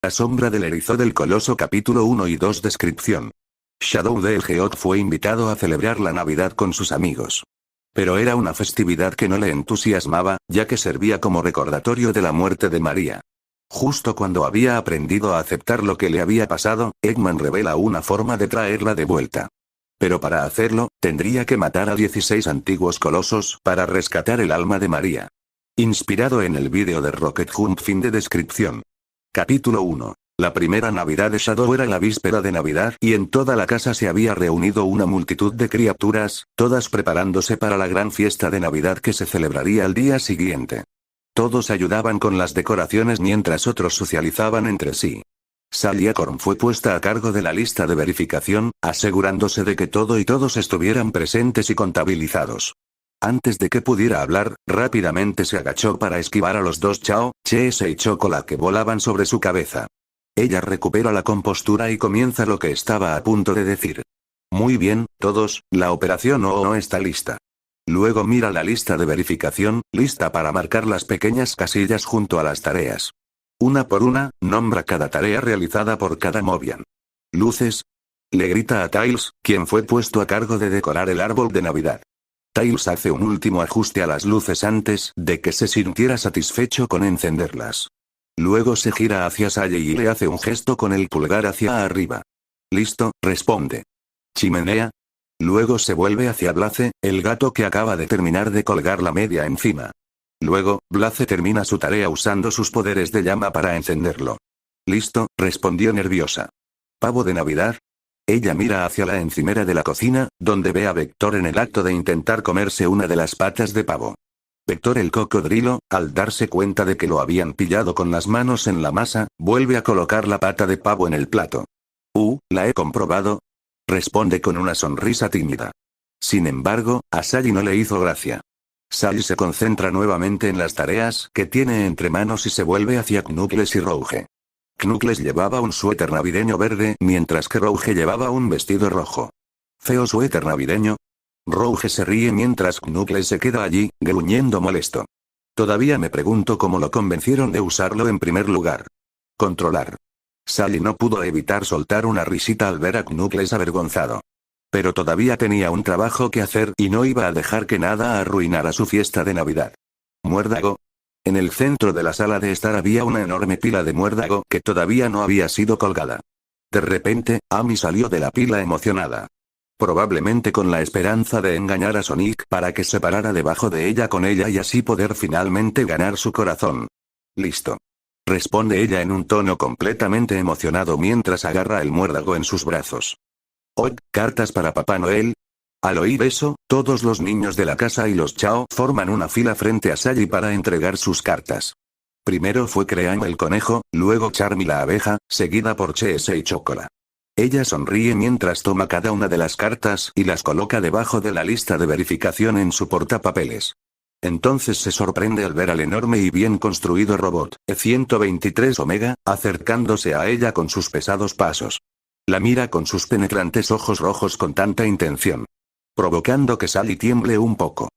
La sombra del erizo del coloso capítulo 1 y 2 descripción. Shadow the Hedgehog fue invitado a celebrar la Navidad con sus amigos. Pero era una festividad que no le entusiasmaba, ya que servía como recordatorio de la muerte de María. Justo cuando había aprendido a aceptar lo que le había pasado, Eggman revela una forma de traerla de vuelta. Pero para hacerlo, tendría que matar a 16 antiguos colosos para rescatar el alma de María. Inspirado en el vídeo de Rocket Jump. Fin de descripción. Capítulo 1. La primera Navidad de Shadow era la víspera de Navidad y en toda la casa se había reunido una multitud de criaturas, todas preparándose para la gran fiesta de Navidad que se celebraría al día siguiente. Todos ayudaban con las decoraciones mientras otros socializaban entre sí. Sally Acorn fue puesta a cargo de la lista de verificación, asegurándose de que todo y todos estuvieran presentes y contabilizados. Antes de que pudiera hablar, rápidamente se agachó para esquivar a los dos Chao, Chase y Chocolate que volaban sobre su cabeza. Ella recupera la compostura y comienza lo que estaba a punto de decir. Muy bien, todos, la operación no está lista. Luego mira la lista de verificación, lista para marcar las pequeñas casillas junto a las tareas. Una por una, nombra cada tarea realizada por cada Mobian. Luces. Le grita a Tails, quien fue puesto a cargo de decorar el árbol de Navidad. Tails hace un último ajuste a las luces antes de que se sintiera satisfecho con encenderlas. Luego se gira hacia Sally y le hace un gesto con el pulgar hacia arriba. Listo, responde. Chimenea. Luego se vuelve hacia Blaze, el gato que acaba de terminar de colgar la media encima. Luego, Blaze termina su tarea usando sus poderes de llama para encenderlo. Listo, respondió nerviosa. ¿Pavo de Navidad? Ella mira hacia la encimera de la cocina, donde ve a Vector en el acto de intentar comerse una de las patas de pavo. Vector el cocodrilo, al darse cuenta de que lo habían pillado con las manos en la masa, vuelve a colocar la pata de pavo en el plato. La he comprobado. Responde con una sonrisa tímida. Sin embargo, a Sally no le hizo gracia. Sally se concentra nuevamente en las tareas que tiene entre manos y se vuelve hacia Knuckles y Rouge. Knuckles llevaba un suéter navideño verde, mientras que Rouge llevaba un vestido rojo. ¿Feo suéter navideño? Rouge se ríe mientras Knuckles se queda allí, gruñendo molesto. Todavía me pregunto cómo lo convencieron de usarlo en primer lugar. Controlar. Sally no pudo evitar soltar una risita al ver a Knuckles avergonzado. Pero todavía tenía un trabajo que hacer y no iba a dejar que nada arruinara su fiesta de Navidad. Muérdago. En el centro de la sala de estar había una enorme pila de muérdago que todavía no había sido colgada. De repente, Amy salió de la pila emocionada. Probablemente con la esperanza de engañar a Sonic para que se parara debajo de ella con ella y así poder finalmente ganar su corazón. Listo. Responde ella en un tono completamente emocionado mientras agarra el muérdago en sus brazos. ¿Cartas para Papá Noel? Al oír eso, todos los niños de la casa y los Chao forman una fila frente a Sally para entregar sus cartas. Primero fue Cream el conejo, luego Charmy la abeja, seguida por Chase y Chocola. Ella sonríe mientras toma cada una de las cartas y las coloca debajo de la lista de verificación en su portapapeles. Entonces se sorprende al ver al enorme y bien construido robot, E-123 Omega, acercándose a ella con sus pesados pasos. La mira con sus penetrantes ojos rojos con tanta intención, provocando que Sally tiemble un poco.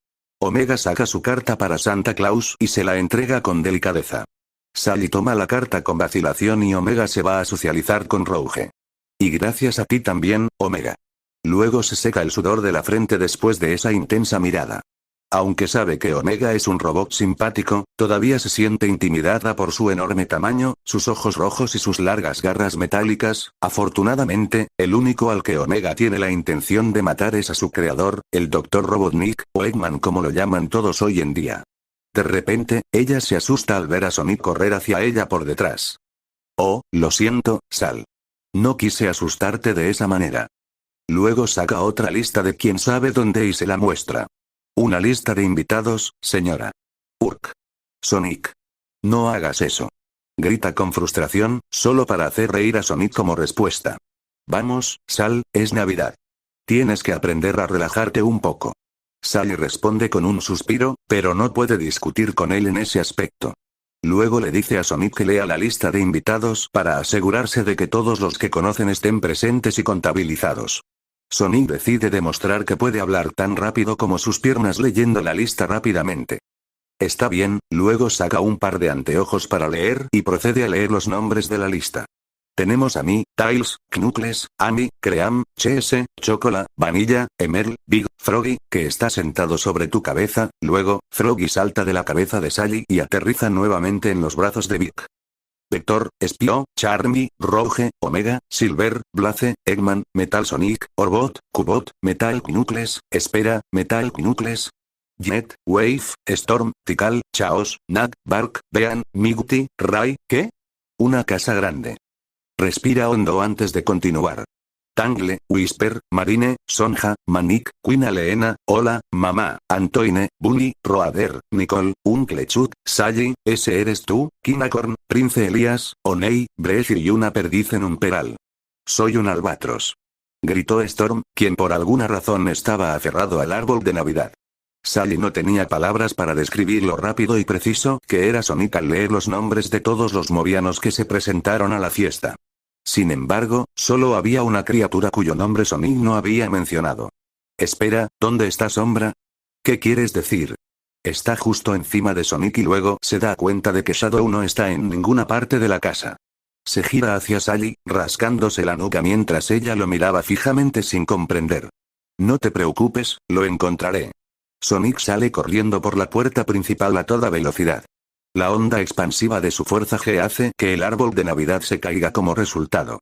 Omega saca su carta para Santa Claus y se la entrega con delicadeza. Sally toma la carta con vacilación y Omega se va a socializar con Rouge. Y gracias a ti también, Omega. Luego se seca el sudor de la frente después de esa intensa mirada. Aunque sabe que Omega es un robot simpático, todavía se siente intimidada por su enorme tamaño, sus ojos rojos y sus largas garras metálicas. Afortunadamente, el único al que Omega tiene la intención de matar es a su creador, el Dr. Robotnik, o Eggman como lo llaman todos hoy en día. De repente, ella se asusta al ver a Sonic correr hacia ella por detrás. Oh, lo siento, Sal. No quise asustarte de esa manera. Luego saca otra lista de quién sabe dónde y se la muestra. Una lista de invitados, señora. Urk. Sonic. No hagas eso. Grita con frustración, solo para hacer reír a Sonic como respuesta. Vamos, Sal, es Navidad. Tienes que aprender a relajarte un poco. Sally responde con un suspiro, pero no puede discutir con él en ese aspecto. Luego le dice a Sonic que lea la lista de invitados para asegurarse de que todos los que conocen estén presentes y contabilizados. Sonic decide demostrar que puede hablar tan rápido como sus piernas leyendo la lista rápidamente. Está bien, luego saca un par de anteojos para leer y procede a leer los nombres de la lista. Tenemos a mí, Tails, Knuckles, Amy, Cream, Chase, Chocola, Vanilla, Emerl, Big, Froggy, que está sentado sobre tu cabeza, luego, Froggy salta de la cabeza de Sally y aterriza nuevamente en los brazos de Big. Vector, Spio, Charmy, Rouge, Omega, Silver, Blaze, Eggman, Metal Sonic, Orbot, Cubot, Metal Knuckles, Espera, Metal Knuckles, Jet, Wave, Storm, Tikal, Chaos, Nag, Bark, Bean, Migty, Ray, ¿qué? Una casa grande. Respira hondo antes de continuar. Tangle, Whisper, Marine, Sonja, Manik, Queen Aleena, Hola, Mamá, Antoine, Bunny, Roader, Nicole, Uncle Chuck, Sally, ese eres tú, Kinacorn, Prince Elías, Oney, Breath y una perdiz en un peral. Soy un albatros. Gritó Storm, quien por alguna razón estaba aferrado al árbol de Navidad. Sally no tenía palabras para describir lo rápido y preciso que era Sonic al leer los nombres de todos los movianos que se presentaron a la fiesta. Sin embargo, solo había una criatura cuyo nombre Sonic no había mencionado. Espera, ¿dónde está Sombra? ¿Qué quieres decir? Está justo encima de Sonic y luego se da cuenta de que Shadow no está en ninguna parte de la casa. Se gira hacia Sally, rascándose la nuca mientras ella lo miraba fijamente sin comprender. No te preocupes, lo encontraré. Sonic sale corriendo por la puerta principal a toda velocidad. La onda expansiva de su fuerza G hace que el árbol de Navidad se caiga como resultado.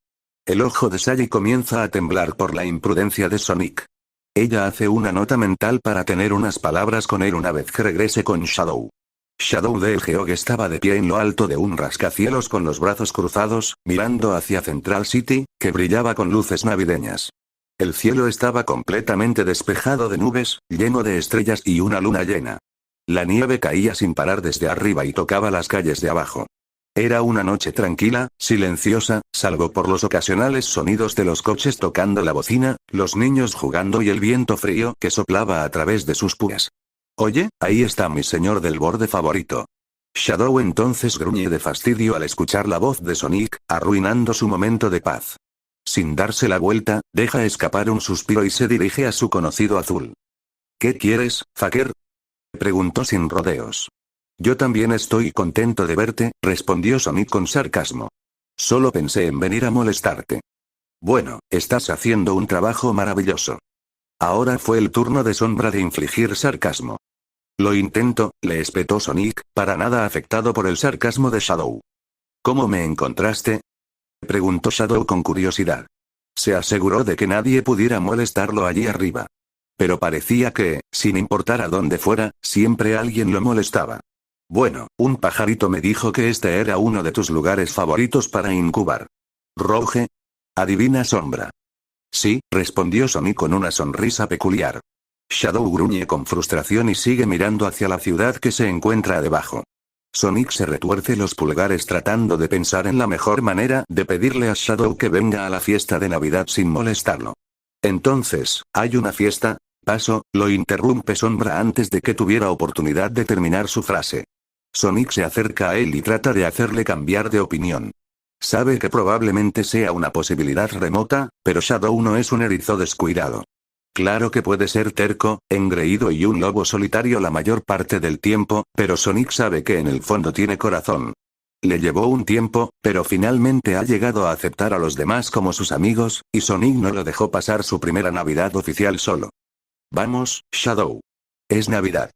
El ojo de Sally comienza a temblar por la imprudencia de Sonic. Ella hace una nota mental para tener unas palabras con él una vez que regrese con Shadow. Shadow the Hedgehog estaba de pie en lo alto de un rascacielos con los brazos cruzados, mirando hacia Central City, que brillaba con luces navideñas. El cielo estaba completamente despejado de nubes, lleno de estrellas y una luna llena. La nieve caía sin parar desde arriba y tocaba las calles de abajo. Era una noche tranquila, silenciosa, salvo por los ocasionales sonidos de los coches tocando la bocina, los niños jugando y el viento frío que soplaba a través de sus púas. Oye, ahí está mi señor del borde favorito. Shadow entonces gruñe de fastidio al escuchar la voz de Sonic, arruinando su momento de paz. Sin darse la vuelta, deja escapar un suspiro y se dirige a su conocido azul. ¿Qué quieres, fucker? Preguntó sin rodeos. Yo también estoy contento de verte, respondió Sonic con sarcasmo. Solo pensé en venir a molestarte. Bueno, estás haciendo un trabajo maravilloso. Ahora fue el turno de Sombra de infligir sarcasmo. Lo intento, le espetó Sonic, para nada afectado por el sarcasmo de Shadow. ¿Cómo me encontraste? Preguntó Shadow con curiosidad. Se aseguró de que nadie pudiera molestarlo allí arriba. Pero parecía que, sin importar a dónde fuera, siempre alguien lo molestaba. Bueno, un pajarito me dijo que este era uno de tus lugares favoritos para incubar. ¿Rouge? Adivina Sombra. Sí, respondió Sonic con una sonrisa peculiar. Shadow gruñe con frustración y sigue mirando hacia la ciudad que se encuentra debajo. Sonic se retuerce los pulgares tratando de pensar en la mejor manera de pedirle a Shadow que venga a la fiesta de Navidad sin molestarlo. Entonces, ¿hay una fiesta? Paso, lo interrumpe Sombra antes de que tuviera oportunidad de terminar su frase. Sonic se acerca a él y trata de hacerle cambiar de opinión. Sabe que probablemente sea una posibilidad remota, pero Shadow no es un erizo descuidado. Claro que puede ser terco, engreído y un lobo solitario la mayor parte del tiempo, pero Sonic sabe que en el fondo tiene corazón. Le llevó un tiempo, pero finalmente ha llegado a aceptar a los demás como sus amigos, y Sonic no lo dejó pasar su primera Navidad oficial solo. Vamos, Shadow. Es Navidad.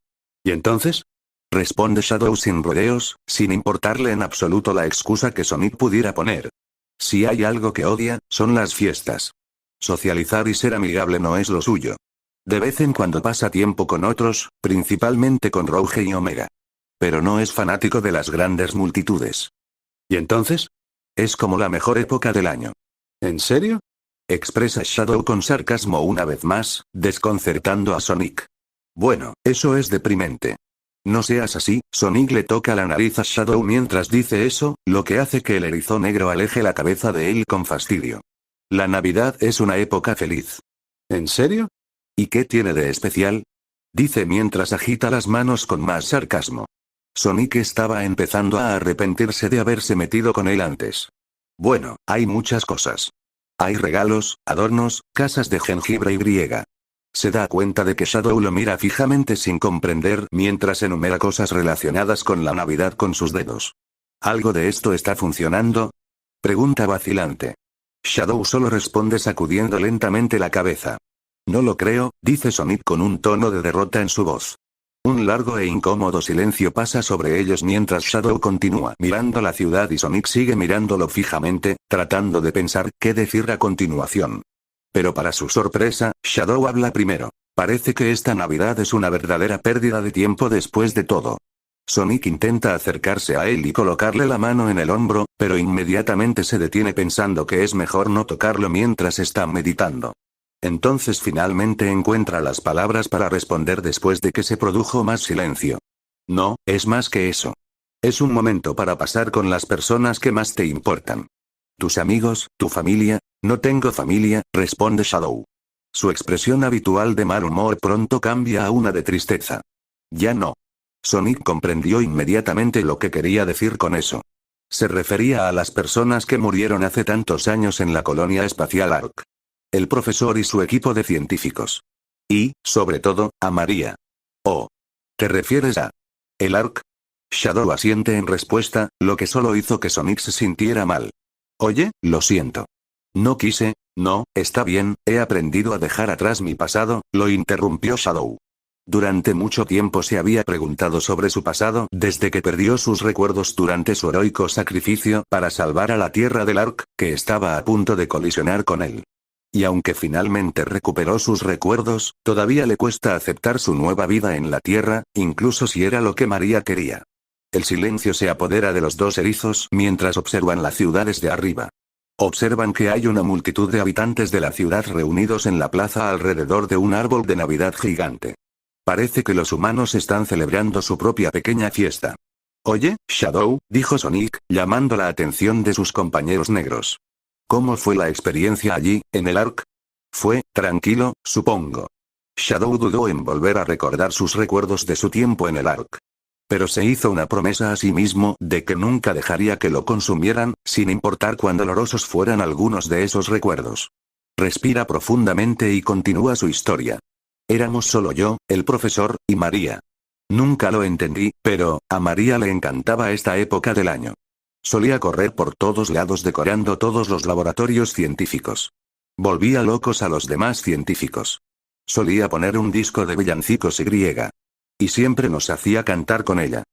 ¿Y entonces? Responde Shadow sin rodeos, sin importarle en absoluto la excusa que Sonic pudiera poner. Si hay algo que odia, son las fiestas. Socializar y ser amigable no es lo suyo. De vez en cuando pasa tiempo con otros, principalmente con Rouge y Omega. Pero no es fanático de las grandes multitudes. ¿Y entonces? Es como la mejor época del año. ¿En serio? Expresa Shadow con sarcasmo una vez más, desconcertando a Sonic. Bueno, eso es deprimente. No seas así, Sonic le toca la nariz a Shadow mientras dice eso, lo que hace que el erizo negro aleje la cabeza de él con fastidio. La Navidad es una época feliz. ¿En serio? ¿Y qué tiene de especial? Dice mientras agita las manos con más sarcasmo. Sonic estaba empezando a arrepentirse de haberse metido con él antes. Bueno, hay muchas cosas. Hay regalos, adornos, casas de jengibre y griega. Se da cuenta de que Shadow lo mira fijamente sin comprender mientras enumera cosas relacionadas con la Navidad con sus dedos. ¿Algo de esto está funcionando? Pregunta vacilante. Shadow solo responde sacudiendo lentamente la cabeza. No lo creo, dice Sonic con un tono de derrota en su voz. Un largo e incómodo silencio pasa sobre ellos mientras Shadow continúa mirando la ciudad y Sonic sigue mirándolo fijamente, tratando de pensar qué decir a continuación. Pero para su sorpresa, Shadow habla primero. Parece que esta Navidad es una verdadera pérdida de tiempo después de todo. Sonic intenta acercarse a él y colocarle la mano en el hombro, pero inmediatamente se detiene pensando que es mejor no tocarlo mientras está meditando. Entonces finalmente encuentra las palabras para responder después de que se produjo más silencio. No, es más que eso. Es un momento para pasar con las personas que más te importan. ¿Tus amigos, tu familia? No tengo familia, responde Shadow. Su expresión habitual de mal humor pronto cambia a una de tristeza. Ya no. Sonic comprendió inmediatamente lo que quería decir con eso. Se refería a las personas que murieron hace tantos años en la colonia espacial Ark. El profesor y su equipo de científicos. Y, sobre todo, a María. Oh. ¿Te refieres a el Ark? Shadow asiente en respuesta, lo que solo hizo que Sonic se sintiera mal. Oye, lo siento. No quise, no, está bien, he aprendido a dejar atrás mi pasado, lo interrumpió Shadow. Durante mucho tiempo se había preguntado sobre su pasado desde que perdió sus recuerdos durante su heroico sacrificio para salvar a la Tierra del Ark, que estaba a punto de colisionar con él. Y aunque finalmente recuperó sus recuerdos, todavía le cuesta aceptar su nueva vida en la Tierra, incluso si era lo que María quería. El silencio se apodera de los dos erizos mientras observan la ciudad desde arriba. Observan que hay una multitud de habitantes de la ciudad reunidos en la plaza alrededor de un árbol de Navidad gigante. Parece que los humanos están celebrando su propia pequeña fiesta. Oye, Shadow, dijo Sonic, llamando la atención de sus compañeros negros. ¿Cómo fue la experiencia allí, en el Ark? Fue tranquilo, supongo. Shadow dudó en volver a recordar sus recuerdos de su tiempo en el Ark. Pero se hizo una promesa a sí mismo de que nunca dejaría que lo consumieran, sin importar cuán dolorosos fueran algunos de esos recuerdos. Respira profundamente y continúa su historia. Éramos solo yo, el profesor, y María. Nunca lo entendí, pero a María le encantaba esta época del año. Solía correr por todos lados decorando todos los laboratorios científicos. Volvía locos a los demás científicos. Solía poner un disco de villancicos y siempre nos hacía cantar con ella.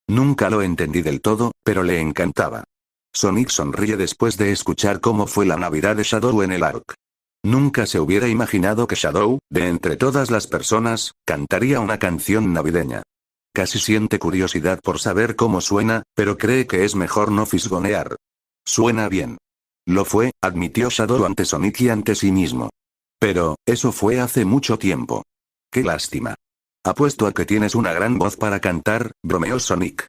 Nunca lo entendí del todo, pero le encantaba. Sonic sonríe después de escuchar cómo fue la Navidad de Shadow en el Ark. Nunca se hubiera imaginado que Shadow, de entre todas las personas, cantaría una canción navideña. Casi siente curiosidad por saber cómo suena, pero cree que es mejor no fisgonear. Suena bien. Lo fue, admitió Shadow ante Sonic y ante sí mismo. Pero, eso fue hace mucho tiempo. Qué lástima. Apuesto a que tienes una gran voz para cantar, bromeó Sonic.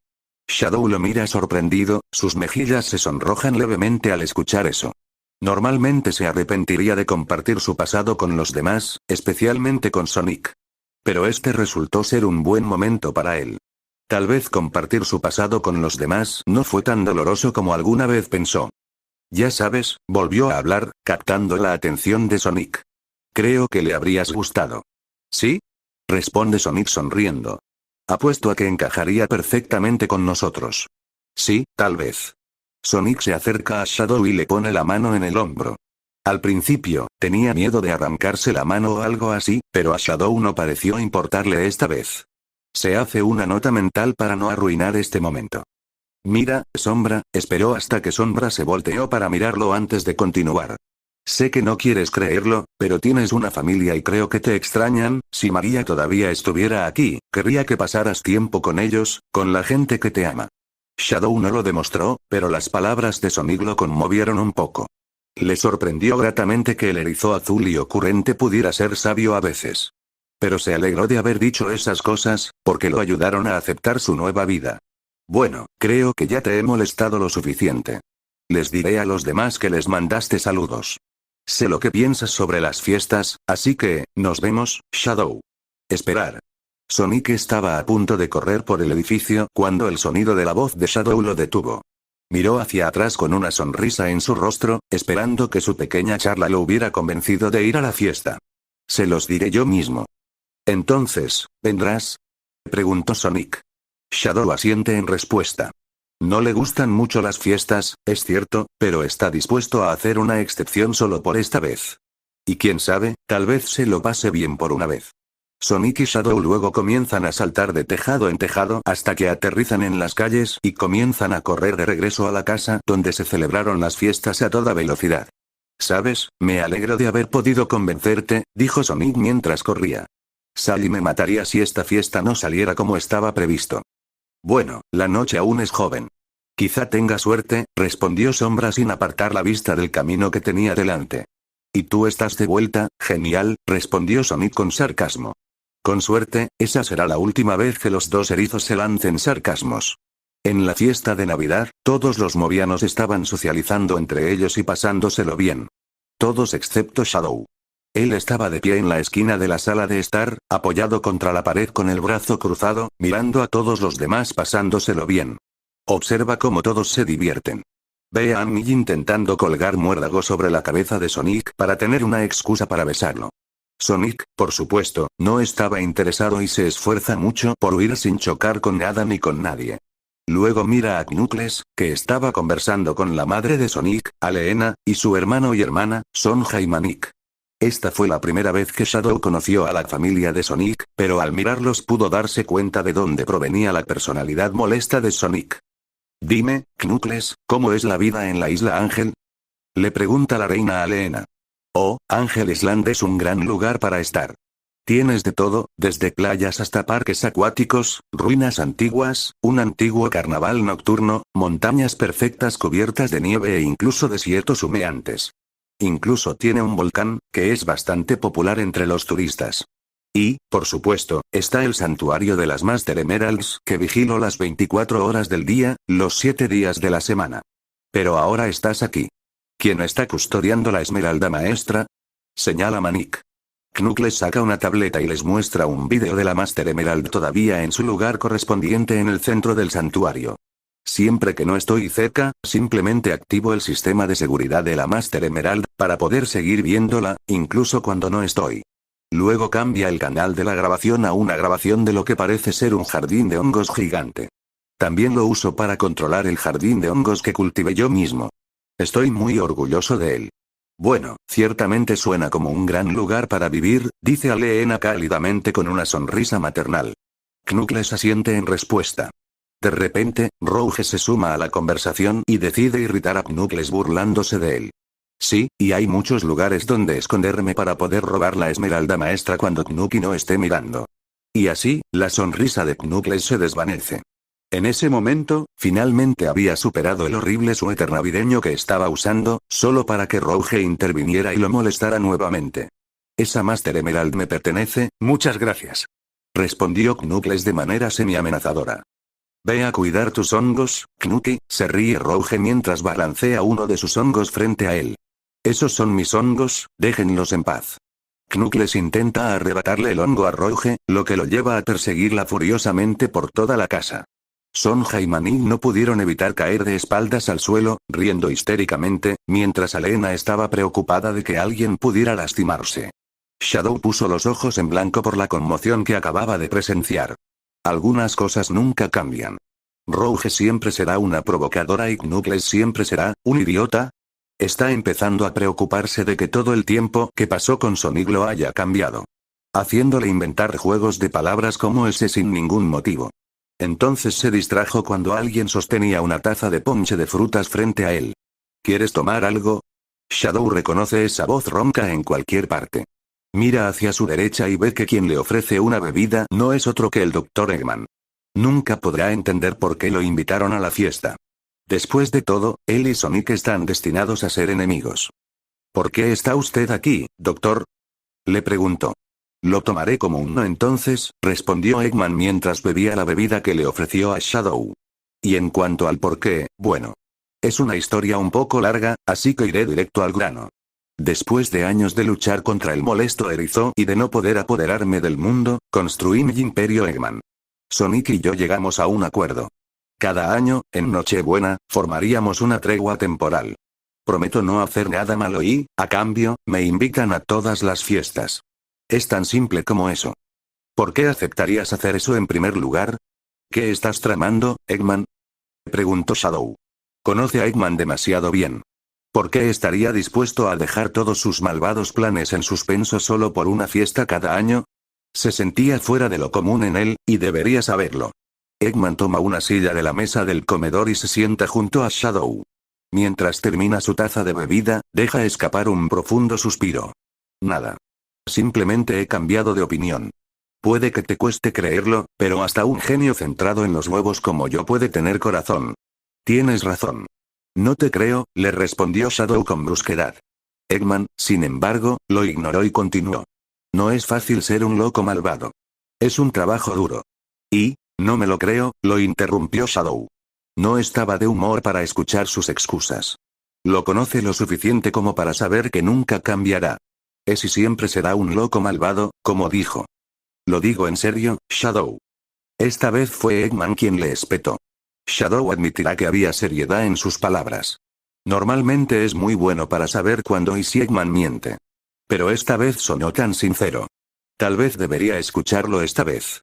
Shadow lo mira sorprendido, sus mejillas se sonrojan levemente al escuchar eso. Normalmente se arrepentiría de compartir su pasado con los demás, especialmente con Sonic. Pero este resultó ser un buen momento para él. Tal vez compartir su pasado con los demás no fue tan doloroso como alguna vez pensó. Ya sabes, volvió a hablar, captando la atención de Sonic. Creo que le habrías gustado. ¿Sí? Responde Sonic sonriendo. Apuesto a que encajaría perfectamente con nosotros. Sí, tal vez. Sonic se acerca a Shadow y le pone la mano en el hombro. Al principio, tenía miedo de arrancarse la mano o algo así, pero a Shadow no pareció importarle esta vez. Se hace una nota mental para no arruinar este momento. Mira, Sombra, esperó hasta que Sombra se volteó para mirarlo antes de continuar. Sé que no quieres creerlo, pero tienes una familia y creo que te extrañan. Si María todavía estuviera aquí, querría que pasaras tiempo con ellos, con la gente que te ama. Shadow no lo demostró, pero las palabras de Sonic lo conmovieron un poco. Le sorprendió gratamente que el erizo azul y ocurrente pudiera ser sabio a veces. Pero se alegró de haber dicho esas cosas, porque lo ayudaron a aceptar su nueva vida. Bueno, creo que ya te he molestado lo suficiente. Les diré a los demás que les mandaste saludos. Sé lo que piensas sobre las fiestas, así que, nos vemos, Shadow. Esperar. Sonic estaba a punto de correr por el edificio cuando el sonido de la voz de Shadow lo detuvo. Miró hacia atrás con una sonrisa en su rostro, esperando que su pequeña charla lo hubiera convencido de ir a la fiesta. Se los diré yo mismo. Entonces, ¿vendrás? Preguntó Sonic. Shadow asiente en respuesta. No le gustan mucho las fiestas, es cierto, pero está dispuesto a hacer una excepción solo por esta vez. Y quién sabe, tal vez se lo pase bien por una vez. Sonic y Shadow luego comienzan a saltar de tejado en tejado hasta que aterrizan en las calles y comienzan a correr de regreso a la casa donde se celebraron las fiestas a toda velocidad. ¿Sabes? Me alegro de haber podido convencerte, dijo Sonic mientras corría. Sally me mataría si esta fiesta no saliera como estaba previsto. Bueno, la noche aún es joven. Quizá tenga suerte, respondió Sombra sin apartar la vista del camino que tenía delante. ¿Y tú estás de vuelta? Genial, respondió Sonic con sarcasmo. Con suerte, esa será la última vez que los dos erizos se lancen sarcasmos. En la fiesta de Navidad, todos los movianos estaban socializando entre ellos y pasándoselo bien. Todos excepto Shadow. Él estaba de pie en la esquina de la sala de estar, apoyado contra la pared con el brazo cruzado, mirando a todos los demás pasándoselo bien. Observa cómo todos se divierten. Ve a Annie intentando colgar muérdago sobre la cabeza de Sonic para tener una excusa para besarlo. Sonic, por supuesto, no estaba interesado y se esfuerza mucho por huir sin chocar con nada ni con nadie. Luego mira a Knuckles, que estaba conversando con la madre de Sonic, Aleena, y su hermano y hermana, Sonja y Manik. Esta fue la primera vez que Shadow conoció a la familia de Sonic, pero al mirarlos pudo darse cuenta de dónde provenía la personalidad molesta de Sonic. Dime, Knuckles, ¿cómo es la vida en la isla Ángel? Le pregunta la reina Aleena. Oh, Ángel Island es un gran lugar para estar. Tienes de todo, desde playas hasta parques acuáticos, ruinas antiguas, un antiguo carnaval nocturno, montañas perfectas cubiertas de nieve e incluso desiertos humeantes. Incluso tiene un volcán, que es bastante popular entre los turistas. Y, por supuesto, está el santuario de las Master Emeralds, que vigilo las 24 horas del día, los 7 días de la semana. Pero ahora estás aquí. ¿Quién está custodiando la Esmeralda Maestra? Señala Manik. Knuckles saca una tableta y les muestra un vídeo de la Master Emerald todavía en su lugar correspondiente en el centro del santuario. Siempre que no estoy cerca, simplemente activo el sistema de seguridad de la Master Emerald, para poder seguir viéndola, incluso cuando no estoy. Luego cambia el canal de la grabación a una grabación de lo que parece ser un jardín de hongos gigante. También lo uso para controlar el jardín de hongos que cultivé yo mismo. Estoy muy orgulloso de él. Bueno, ciertamente suena como un gran lugar para vivir, dice Aleena cálidamente con una sonrisa maternal. Knuckles asiente en respuesta. De repente, Rouge se suma a la conversación y decide irritar a Knuckles burlándose de él. Sí, y hay muchos lugares donde esconderme para poder robar la Esmeralda Maestra cuando Knucky no esté mirando. Y así, la sonrisa de Knuckles se desvanece. En ese momento, finalmente había superado el horrible suéter navideño que estaba usando, solo para que Rouge interviniera y lo molestara nuevamente. Esa Master Emerald me pertenece, muchas gracias. Respondió Knuckles de manera semi-amenazadora. Ve a cuidar tus hongos, Knucky, se ríe Rouge mientras balancea uno de sus hongos frente a él. Esos son mis hongos, déjenlos en paz. Knuckles intenta arrebatarle el hongo a Rouge, lo que lo lleva a perseguirla furiosamente por toda la casa. Sonja y Manik no pudieron evitar caer de espaldas al suelo, riendo histéricamente, mientras Aleena estaba preocupada de que alguien pudiera lastimarse. Shadow puso los ojos en blanco por la conmoción que acababa de presenciar. Algunas cosas nunca cambian. ¿Rouge siempre será una provocadora y Knuckles siempre será un idiota? Está empezando a preocuparse de que todo el tiempo que pasó con Sonic lo haya cambiado. Haciéndole inventar juegos de palabras como ese sin ningún motivo. Entonces se distrajo cuando alguien sostenía una taza de ponche de frutas frente a él. ¿Quieres tomar algo? Shadow reconoce esa voz ronca en cualquier parte. Mira hacia su derecha y ve que quien le ofrece una bebida no es otro que el Dr. Eggman. Nunca podrá entender por qué lo invitaron a la fiesta. Después de todo, él y Sonic están destinados a ser enemigos. ¿Por qué está usted aquí, doctor? Le preguntó. Lo tomaré como un no entonces, respondió Eggman mientras bebía la bebida que le ofreció a Shadow. Y en cuanto al por qué, bueno. Es una historia un poco larga, así que iré directo al grano. Después de años de luchar contra el molesto erizo y de no poder apoderarme del mundo, construí mi imperio Eggman. Sonic y yo llegamos a un acuerdo. Cada año, en Nochebuena, formaríamos una tregua temporal. Prometo no hacer nada malo y, a cambio, me invitan a todas las fiestas. Es tan simple como eso. ¿Por qué aceptarías hacer eso en primer lugar? ¿Qué estás tramando, Eggman? Preguntó Shadow. Conoce a Eggman demasiado bien. ¿Por qué estaría dispuesto a dejar todos sus malvados planes en suspenso solo por una fiesta cada año? Se sentía fuera de lo común en él, y debería saberlo. Eggman toma una silla de la mesa del comedor y se sienta junto a Shadow. Mientras termina su taza de bebida, deja escapar un profundo suspiro. Nada. Simplemente he cambiado de opinión. Puede que te cueste creerlo, pero hasta un genio centrado en los huevos como yo puede tener corazón. Tienes razón. No te creo, le respondió Shadow con brusquedad. Eggman, sin embargo, lo ignoró y continuó. No es fácil ser un loco malvado. Es un trabajo duro. Y, no me lo creo, lo interrumpió Shadow. No estaba de humor para escuchar sus excusas. Lo conoce lo suficiente como para saber que nunca cambiará. Es y siempre será un loco malvado, como dijo. Lo digo en serio, Shadow. Esta vez fue Eggman quien le espetó. Shadow admitirá que había seriedad en sus palabras. Normalmente es muy bueno para saber cuándo y si Eggman miente. Pero esta vez sonó tan sincero. Tal vez debería escucharlo esta vez.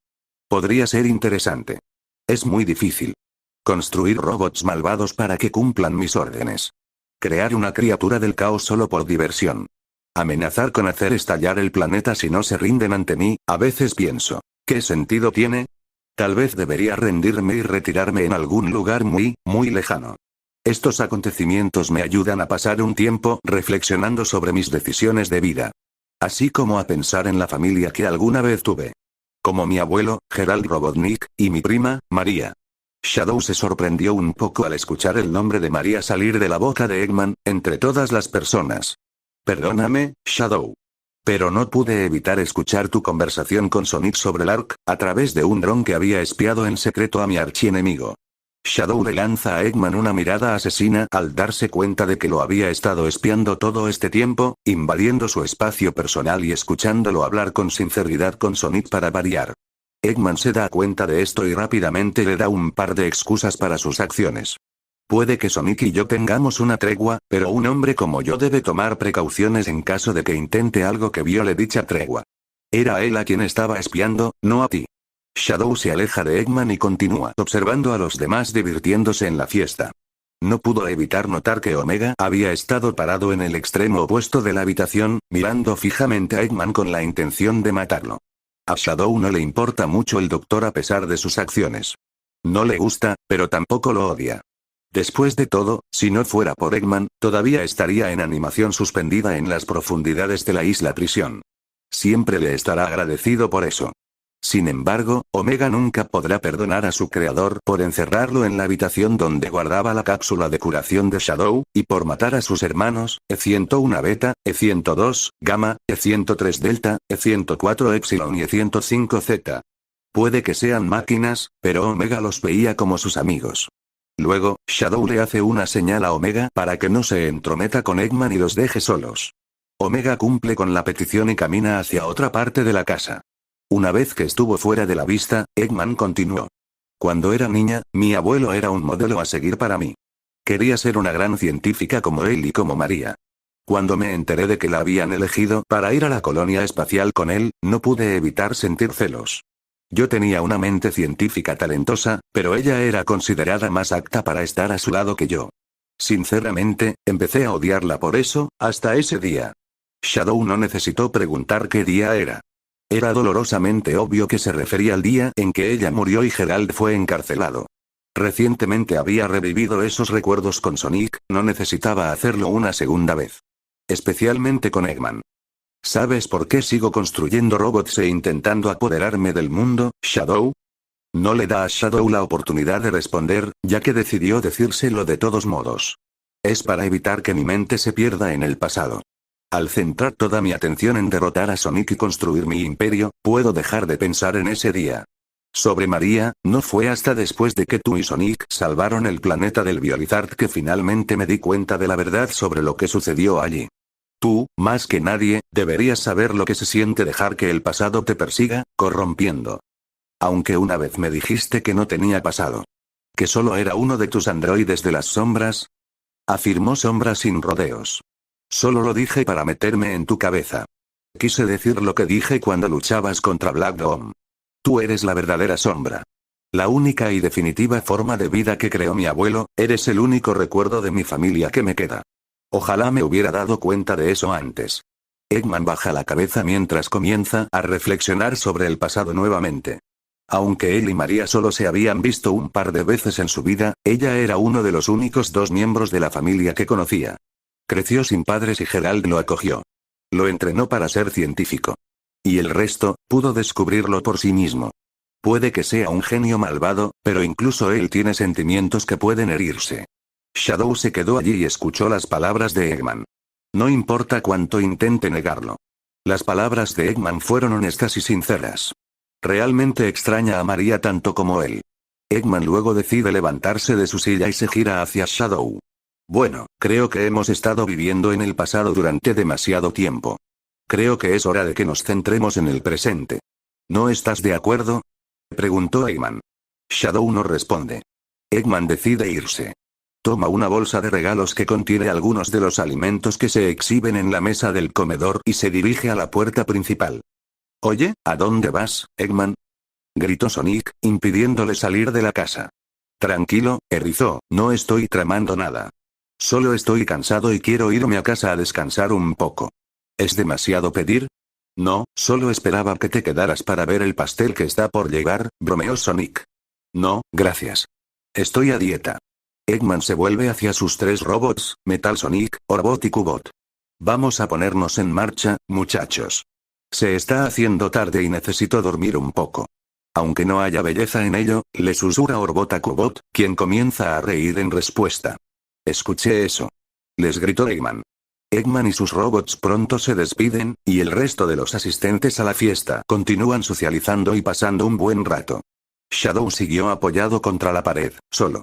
Podría ser interesante. Es muy difícil. Construir robots malvados para que cumplan mis órdenes. Crear una criatura del caos solo por diversión. Amenazar con hacer estallar el planeta si no se rinden ante mí, a veces pienso, ¿qué sentido tiene? Tal vez debería rendirme y retirarme en algún lugar muy, muy lejano. Estos acontecimientos me ayudan a pasar un tiempo reflexionando sobre mis decisiones de vida. Así como a pensar en la familia que alguna vez tuve. Como mi abuelo, Gerald Robotnik, y mi prima, María. Shadow se sorprendió un poco al escuchar el nombre de María salir de la boca de Eggman, entre todas las personas. Perdóname, Shadow. Pero no pude evitar escuchar tu conversación con Sonic sobre el Ark, a través de un dron que había espiado en secreto a mi archienemigo. Shadow le lanza a Eggman una mirada asesina al darse cuenta de que lo había estado espiando todo este tiempo, invadiendo su espacio personal y escuchándolo hablar con sinceridad con Sonic para variar. Eggman se da cuenta de esto y rápidamente le da un par de excusas para sus acciones. Puede que Sonic y yo tengamos una tregua, pero un hombre como yo debe tomar precauciones en caso de que intente algo que viole dicha tregua. Era a él a quien estaba espiando, no a ti. Shadow se aleja de Eggman y continúa observando a los demás divirtiéndose en la fiesta. No pudo evitar notar que Omega había estado parado en el extremo opuesto de la habitación, mirando fijamente a Eggman con la intención de matarlo. A Shadow no le importa mucho el doctor a pesar de sus acciones. No le gusta, pero tampoco lo odia. Después de todo, si no fuera por Eggman, todavía estaría en animación suspendida en las profundidades de la isla prisión. Siempre le estará agradecido por eso. Sin embargo, Omega nunca podrá perdonar a su creador por encerrarlo en la habitación donde guardaba la cápsula de curación de Shadow, y por matar a sus hermanos, E101 Beta, E102, Gamma, E103 Delta, E104 Epsilon y E105 Zeta. Puede que sean máquinas, pero Omega los veía como sus amigos. Luego, Shadow le hace una señal a Omega para que no se entrometa con Eggman y los deje solos. Omega cumple con la petición y camina hacia otra parte de la casa. Una vez que estuvo fuera de la vista, Eggman continuó. Cuando era niña, mi abuelo era un modelo a seguir para mí. Quería ser una gran científica como él y como María. Cuando me enteré de que la habían elegido para ir a la colonia espacial con él, no pude evitar sentir celos. Yo tenía una mente científica talentosa, pero ella era considerada más apta para estar a su lado que yo. Sinceramente, empecé a odiarla por eso, hasta ese día. Shadow no necesitó preguntar qué día era. Era dolorosamente obvio que se refería al día en que ella murió y Gerald fue encarcelado. Recientemente había revivido esos recuerdos con Sonic, no necesitaba hacerlo una segunda vez. Especialmente con Eggman. ¿Sabes por qué sigo construyendo robots e intentando apoderarme del mundo, Shadow? No le da a Shadow la oportunidad de responder, ya que decidió decírselo de todos modos. Es para evitar que mi mente se pierda en el pasado. Al centrar toda mi atención en derrotar a Sonic y construir mi imperio, puedo dejar de pensar en ese día. Sobre María, no fue hasta después de que tú y Sonic salvaron el planeta del Biolizard que finalmente me di cuenta de la verdad sobre lo que sucedió allí. Tú, más que nadie, deberías saber lo que se siente dejar que el pasado te persiga, corrompiendo. Aunque una vez me dijiste que no tenía pasado. Que solo era uno de tus androides de las sombras. Afirmó Sombra sin rodeos. Solo lo dije para meterme en tu cabeza. Quise decir lo que dije cuando luchabas contra Black Dome. Tú eres la verdadera sombra. La única y definitiva forma de vida que creó mi abuelo, eres el único recuerdo de mi familia que me queda. Ojalá me hubiera dado cuenta de eso antes. Eggman baja la cabeza mientras comienza a reflexionar sobre el pasado nuevamente. Aunque él y María solo se habían visto un par de veces en su vida, ella era uno de los únicos dos miembros de la familia que conocía. Creció sin padres y Gerald lo acogió. Lo entrenó para ser científico. Y el resto, pudo descubrirlo por sí mismo. Puede que sea un genio malvado, pero incluso él tiene sentimientos que pueden herirse. Shadow se quedó allí y escuchó las palabras de Eggman. No importa cuánto intente negarlo. Las palabras de Eggman fueron honestas y sinceras. Realmente extraña a María tanto como él. Eggman luego decide levantarse de su silla y se gira hacia Shadow. Bueno, creo que hemos estado viviendo en el pasado durante demasiado tiempo. Creo que es hora de que nos centremos en el presente. ¿No estás de acuerdo?, preguntó Eggman. Shadow no responde. Eggman decide irse. Toma una bolsa de regalos que contiene algunos de los alimentos que se exhiben en la mesa del comedor y se dirige a la puerta principal. Oye, ¿a dónde vas, Eggman?, gritó Sonic, impidiéndole salir de la casa. Tranquilo, Errizó, no estoy tramando nada. Solo estoy cansado y quiero irme a casa a descansar un poco. ¿Es demasiado pedir? No, solo esperaba que te quedaras para ver el pastel que está por llegar, bromeó Sonic. No, gracias. Estoy a dieta. Eggman se vuelve hacia sus tres robots, Metal Sonic, Orbot y Cubot. Vamos a ponernos en marcha, muchachos. Se está haciendo tarde y necesito dormir un poco. Aunque no haya belleza en ello, le susurra Orbot a Cubot, quien comienza a reír en respuesta. Escuché eso. Les gritó Eggman. Eggman y sus robots pronto se despiden, y el resto de los asistentes a la fiesta continúan socializando y pasando un buen rato. Shadow siguió apoyado contra la pared, solo.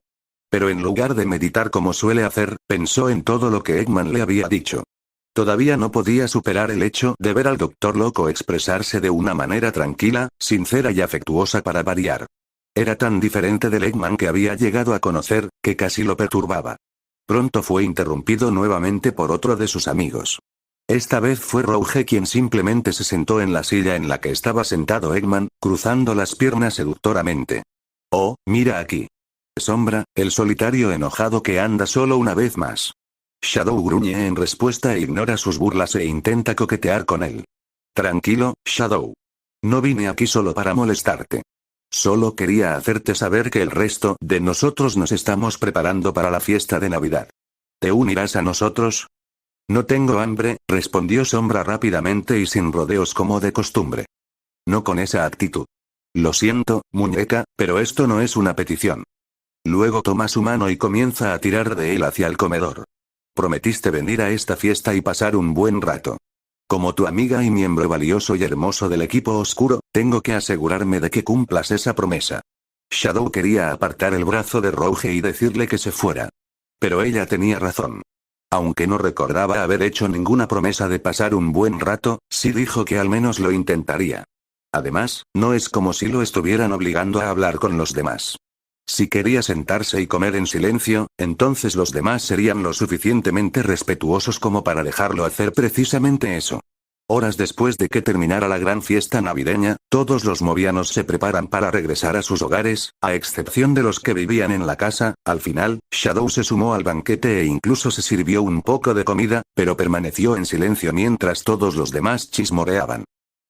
Pero en lugar de meditar como suele hacer, pensó en todo lo que Eggman le había dicho. Todavía no podía superar el hecho de ver al Doctor Loco expresarse de una manera tranquila, sincera y afectuosa para variar. Era tan diferente del Eggman que había llegado a conocer, que casi lo perturbaba. Pronto fue interrumpido nuevamente por otro de sus amigos. Esta vez fue Rouge quien simplemente se sentó en la silla en la que estaba sentado Eggman, cruzando las piernas seductoramente. Oh, mira aquí. Sombra, el solitario enojado que anda solo una vez más. Shadow gruñe en respuesta e ignora sus burlas e intenta coquetear con él. Tranquilo, Shadow. No vine aquí solo para molestarte. Solo quería hacerte saber que el resto de nosotros nos estamos preparando para la fiesta de Navidad. ¿Te unirás a nosotros? No tengo hambre, respondió Sombra rápidamente y sin rodeos como de costumbre. No con esa actitud. Lo siento, muñeca, pero esto no es una petición. Luego toma su mano y comienza a tirar de él hacia el comedor. Prometiste venir a esta fiesta y pasar un buen rato. Como tu amiga y miembro valioso y hermoso del equipo oscuro, tengo que asegurarme de que cumplas esa promesa. Shadow quería apartar el brazo de Rouge y decirle que se fuera. Pero ella tenía razón. Aunque no recordaba haber hecho ninguna promesa de pasar un buen rato, sí dijo que al menos lo intentaría. Además, no es como si lo estuvieran obligando a hablar con los demás. Si quería sentarse y comer en silencio, entonces los demás serían lo suficientemente respetuosos como para dejarlo hacer precisamente eso. Horas después de que terminara la gran fiesta navideña, todos los movianos se preparan para regresar a sus hogares, a excepción de los que vivían en la casa. Al final, Shadow se sumó al banquete e incluso se sirvió un poco de comida, pero permaneció en silencio mientras todos los demás chismoreaban.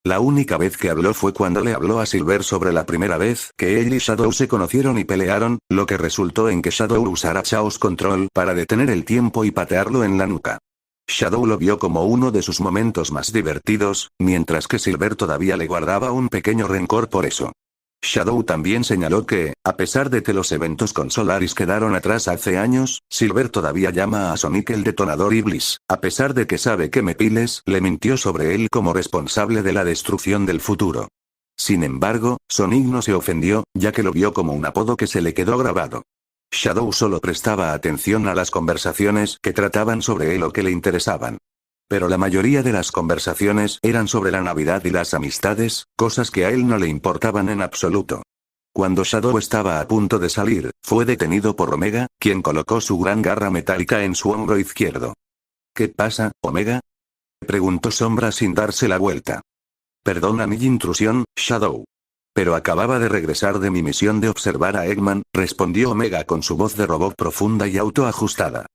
La única vez que habló fue cuando le habló a Silver sobre la primera vez que él y Shadow se conocieron y pelearon, lo que resultó en que Shadow usara Chaos Control para detener el tiempo y patearlo en la nuca. Shadow lo vio como uno de sus momentos más divertidos, mientras que Silver todavía le guardaba un pequeño rencor por eso. Shadow también señaló que, a pesar de que los eventos con Solaris quedaron atrás hace años, Silver todavía llama a Sonic el detonador Iblis, a pesar de que sabe que Mepiles le mintió sobre él como responsable de la destrucción del futuro. Sin embargo, Sonic no se ofendió, ya que lo vio como un apodo que se le quedó grabado. Shadow solo prestaba atención a las conversaciones que trataban sobre él o que le interesaban. Pero la mayoría de las conversaciones eran sobre la Navidad y las amistades, cosas que a él no le importaban en absoluto. Cuando Shadow estaba a punto de salir, fue detenido por Omega, quien colocó su gran garra metálica en su hombro izquierdo. ¿Qué pasa, Omega? Preguntó Sombra sin darse la vuelta. Perdona mi intrusión, Shadow. Pero acababa de regresar de mi misión de observar a Eggman, respondió Omega con su voz de robot profunda y autoajustada.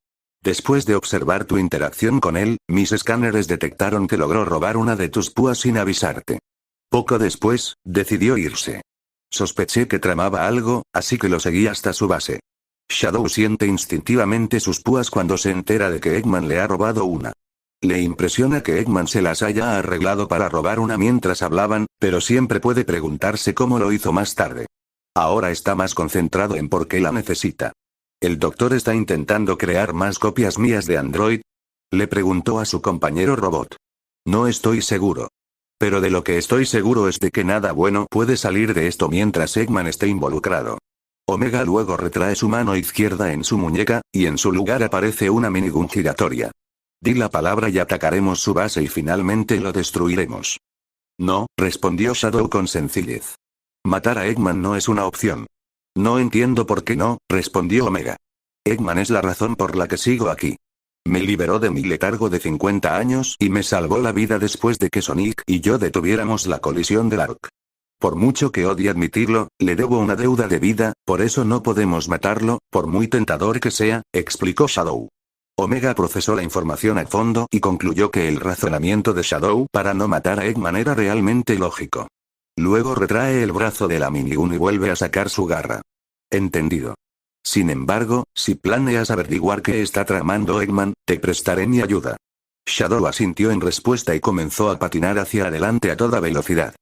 Después de observar tu interacción con él, mis escáneres detectaron que logró robar una de tus púas sin avisarte. Poco después, decidió irse. Sospeché que tramaba algo, así que lo seguí hasta su base. Shadow siente instintivamente sus púas cuando se entera de que Eggman le ha robado una. Le impresiona que Eggman se las haya arreglado para robar una mientras hablaban, pero siempre puede preguntarse cómo lo hizo más tarde. Ahora está más concentrado en por qué la necesita. ¿El doctor está intentando crear más copias mías de Android? Le preguntó a su compañero robot. No estoy seguro. Pero de lo que estoy seguro es de que nada bueno puede salir de esto mientras Eggman esté involucrado. Omega luego retrae su mano izquierda en su muñeca, y en su lugar aparece una minigun giratoria. Di la palabra y atacaremos su base y finalmente lo destruiremos. No, respondió Shadow con sencillez. Matar a Eggman no es una opción. No entiendo por qué no, respondió Omega. Eggman es la razón por la que sigo aquí. Me liberó de mi letargo de 50 años y me salvó la vida después de que Sonic y yo detuviéramos la colisión del Ark. Por mucho que odie admitirlo, le debo una deuda de vida, por eso no podemos matarlo, por muy tentador que sea, explicó Shadow. Omega procesó la información a fondo y concluyó que el razonamiento de Shadow para no matar a Eggman era realmente lógico. Luego retrae el brazo de la minigun y vuelve a sacar su garra. Entendido. Sin embargo, si planeas averiguar qué está tramando Eggman, te prestaré mi ayuda. Shadow asintió en respuesta y comenzó a patinar hacia adelante a toda velocidad.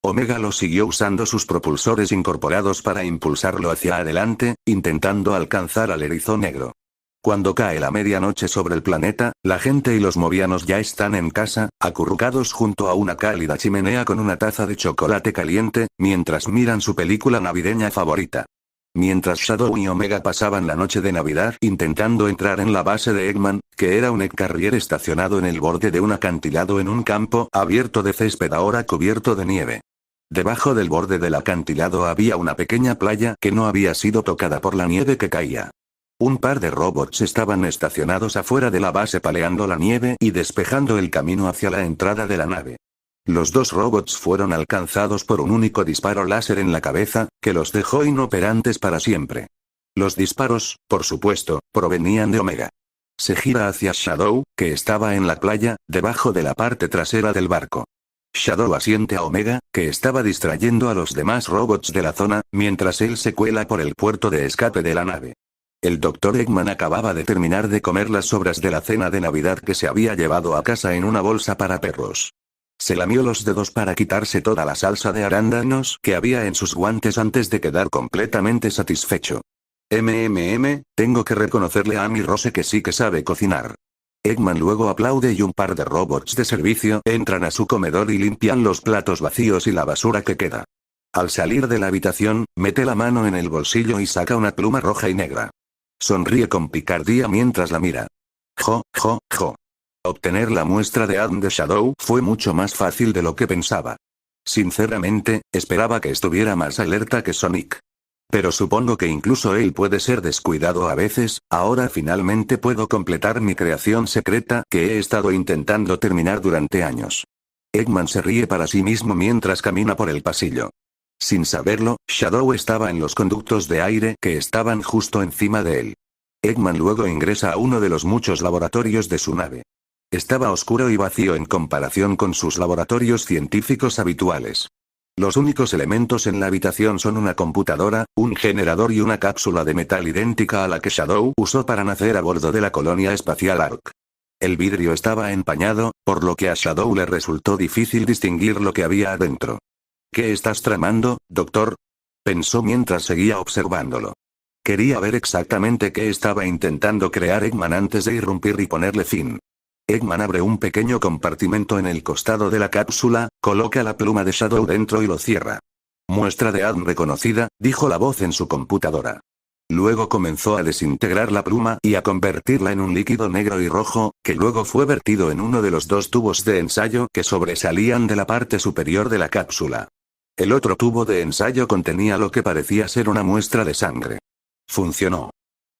Omega lo siguió usando sus propulsores incorporados para impulsarlo hacia adelante, intentando alcanzar al erizo negro. Cuando cae la medianoche sobre el planeta, la gente y los movianos ya están en casa, acurrucados junto a una cálida chimenea con una taza de chocolate caliente, mientras miran su película navideña favorita. Mientras Shadow y Omega pasaban la noche de Navidad intentando entrar en la base de Eggman, que era un Egg Carrier estacionado en el borde de un acantilado en un campo abierto de césped ahora cubierto de nieve. Debajo del borde del acantilado había una pequeña playa que no había sido tocada por la nieve que caía. Un par de robots estaban estacionados afuera de la base paleando la nieve y despejando el camino hacia la entrada de la nave. Los dos robots fueron alcanzados por un único disparo láser en la cabeza, que los dejó inoperantes para siempre. Los disparos, por supuesto, provenían de Omega. Se gira hacia Shadow, que estaba en la playa, debajo de la parte trasera del barco. Shadow asiente a Omega, que estaba distrayendo a los demás robots de la zona, mientras él se cuela por el puerto de escape de la nave. El Dr. Eggman acababa de terminar de comer las sobras de la cena de Navidad que se había llevado a casa en una bolsa para perros. Se lamió los dedos para quitarse toda la salsa de arándanos que había en sus guantes antes de quedar completamente satisfecho. Tengo que reconocerle a Amy Rose que sí que sabe cocinar. Eggman luego aplaude y un par de robots de servicio entran a su comedor y limpian los platos vacíos y la basura que queda. Al salir de la habitación, mete la mano en el bolsillo y saca una pluma roja y negra. Sonríe con picardía mientras la mira. Jo. Obtener la muestra de ADN de Shadow fue mucho más fácil de lo que pensaba. Sinceramente, esperaba que estuviera más alerta que Sonic. Pero supongo que incluso él puede ser descuidado a veces, ahora finalmente puedo completar mi creación secreta que he estado intentando terminar durante años. Eggman se ríe para sí mismo mientras camina por el pasillo. Sin saberlo, Shadow estaba en los conductos de aire que estaban justo encima de él. Eggman luego ingresa a uno de los muchos laboratorios de su nave. Estaba oscuro y vacío en comparación con sus laboratorios científicos habituales. Los únicos elementos en la habitación son una computadora, un generador y una cápsula de metal idéntica a la que Shadow usó para nacer a bordo de la colonia espacial Ark. El vidrio estaba empañado, por lo que a Shadow le resultó difícil distinguir lo que había adentro. ¿Qué estás tramando, doctor? Pensó mientras seguía observándolo. Quería ver exactamente qué estaba intentando crear Eggman antes de irrumpir y ponerle fin. Eggman abre un pequeño compartimento en el costado de la cápsula, coloca la pluma de Shadow dentro y lo cierra. Muestra de ADN reconocida, dijo la voz en su computadora. Luego comenzó a desintegrar la pluma y a convertirla en un líquido negro y rojo, que luego fue vertido en uno de los dos tubos de ensayo que sobresalían de la parte superior de la cápsula. El otro tubo de ensayo contenía lo que parecía ser una muestra de sangre. Funcionó.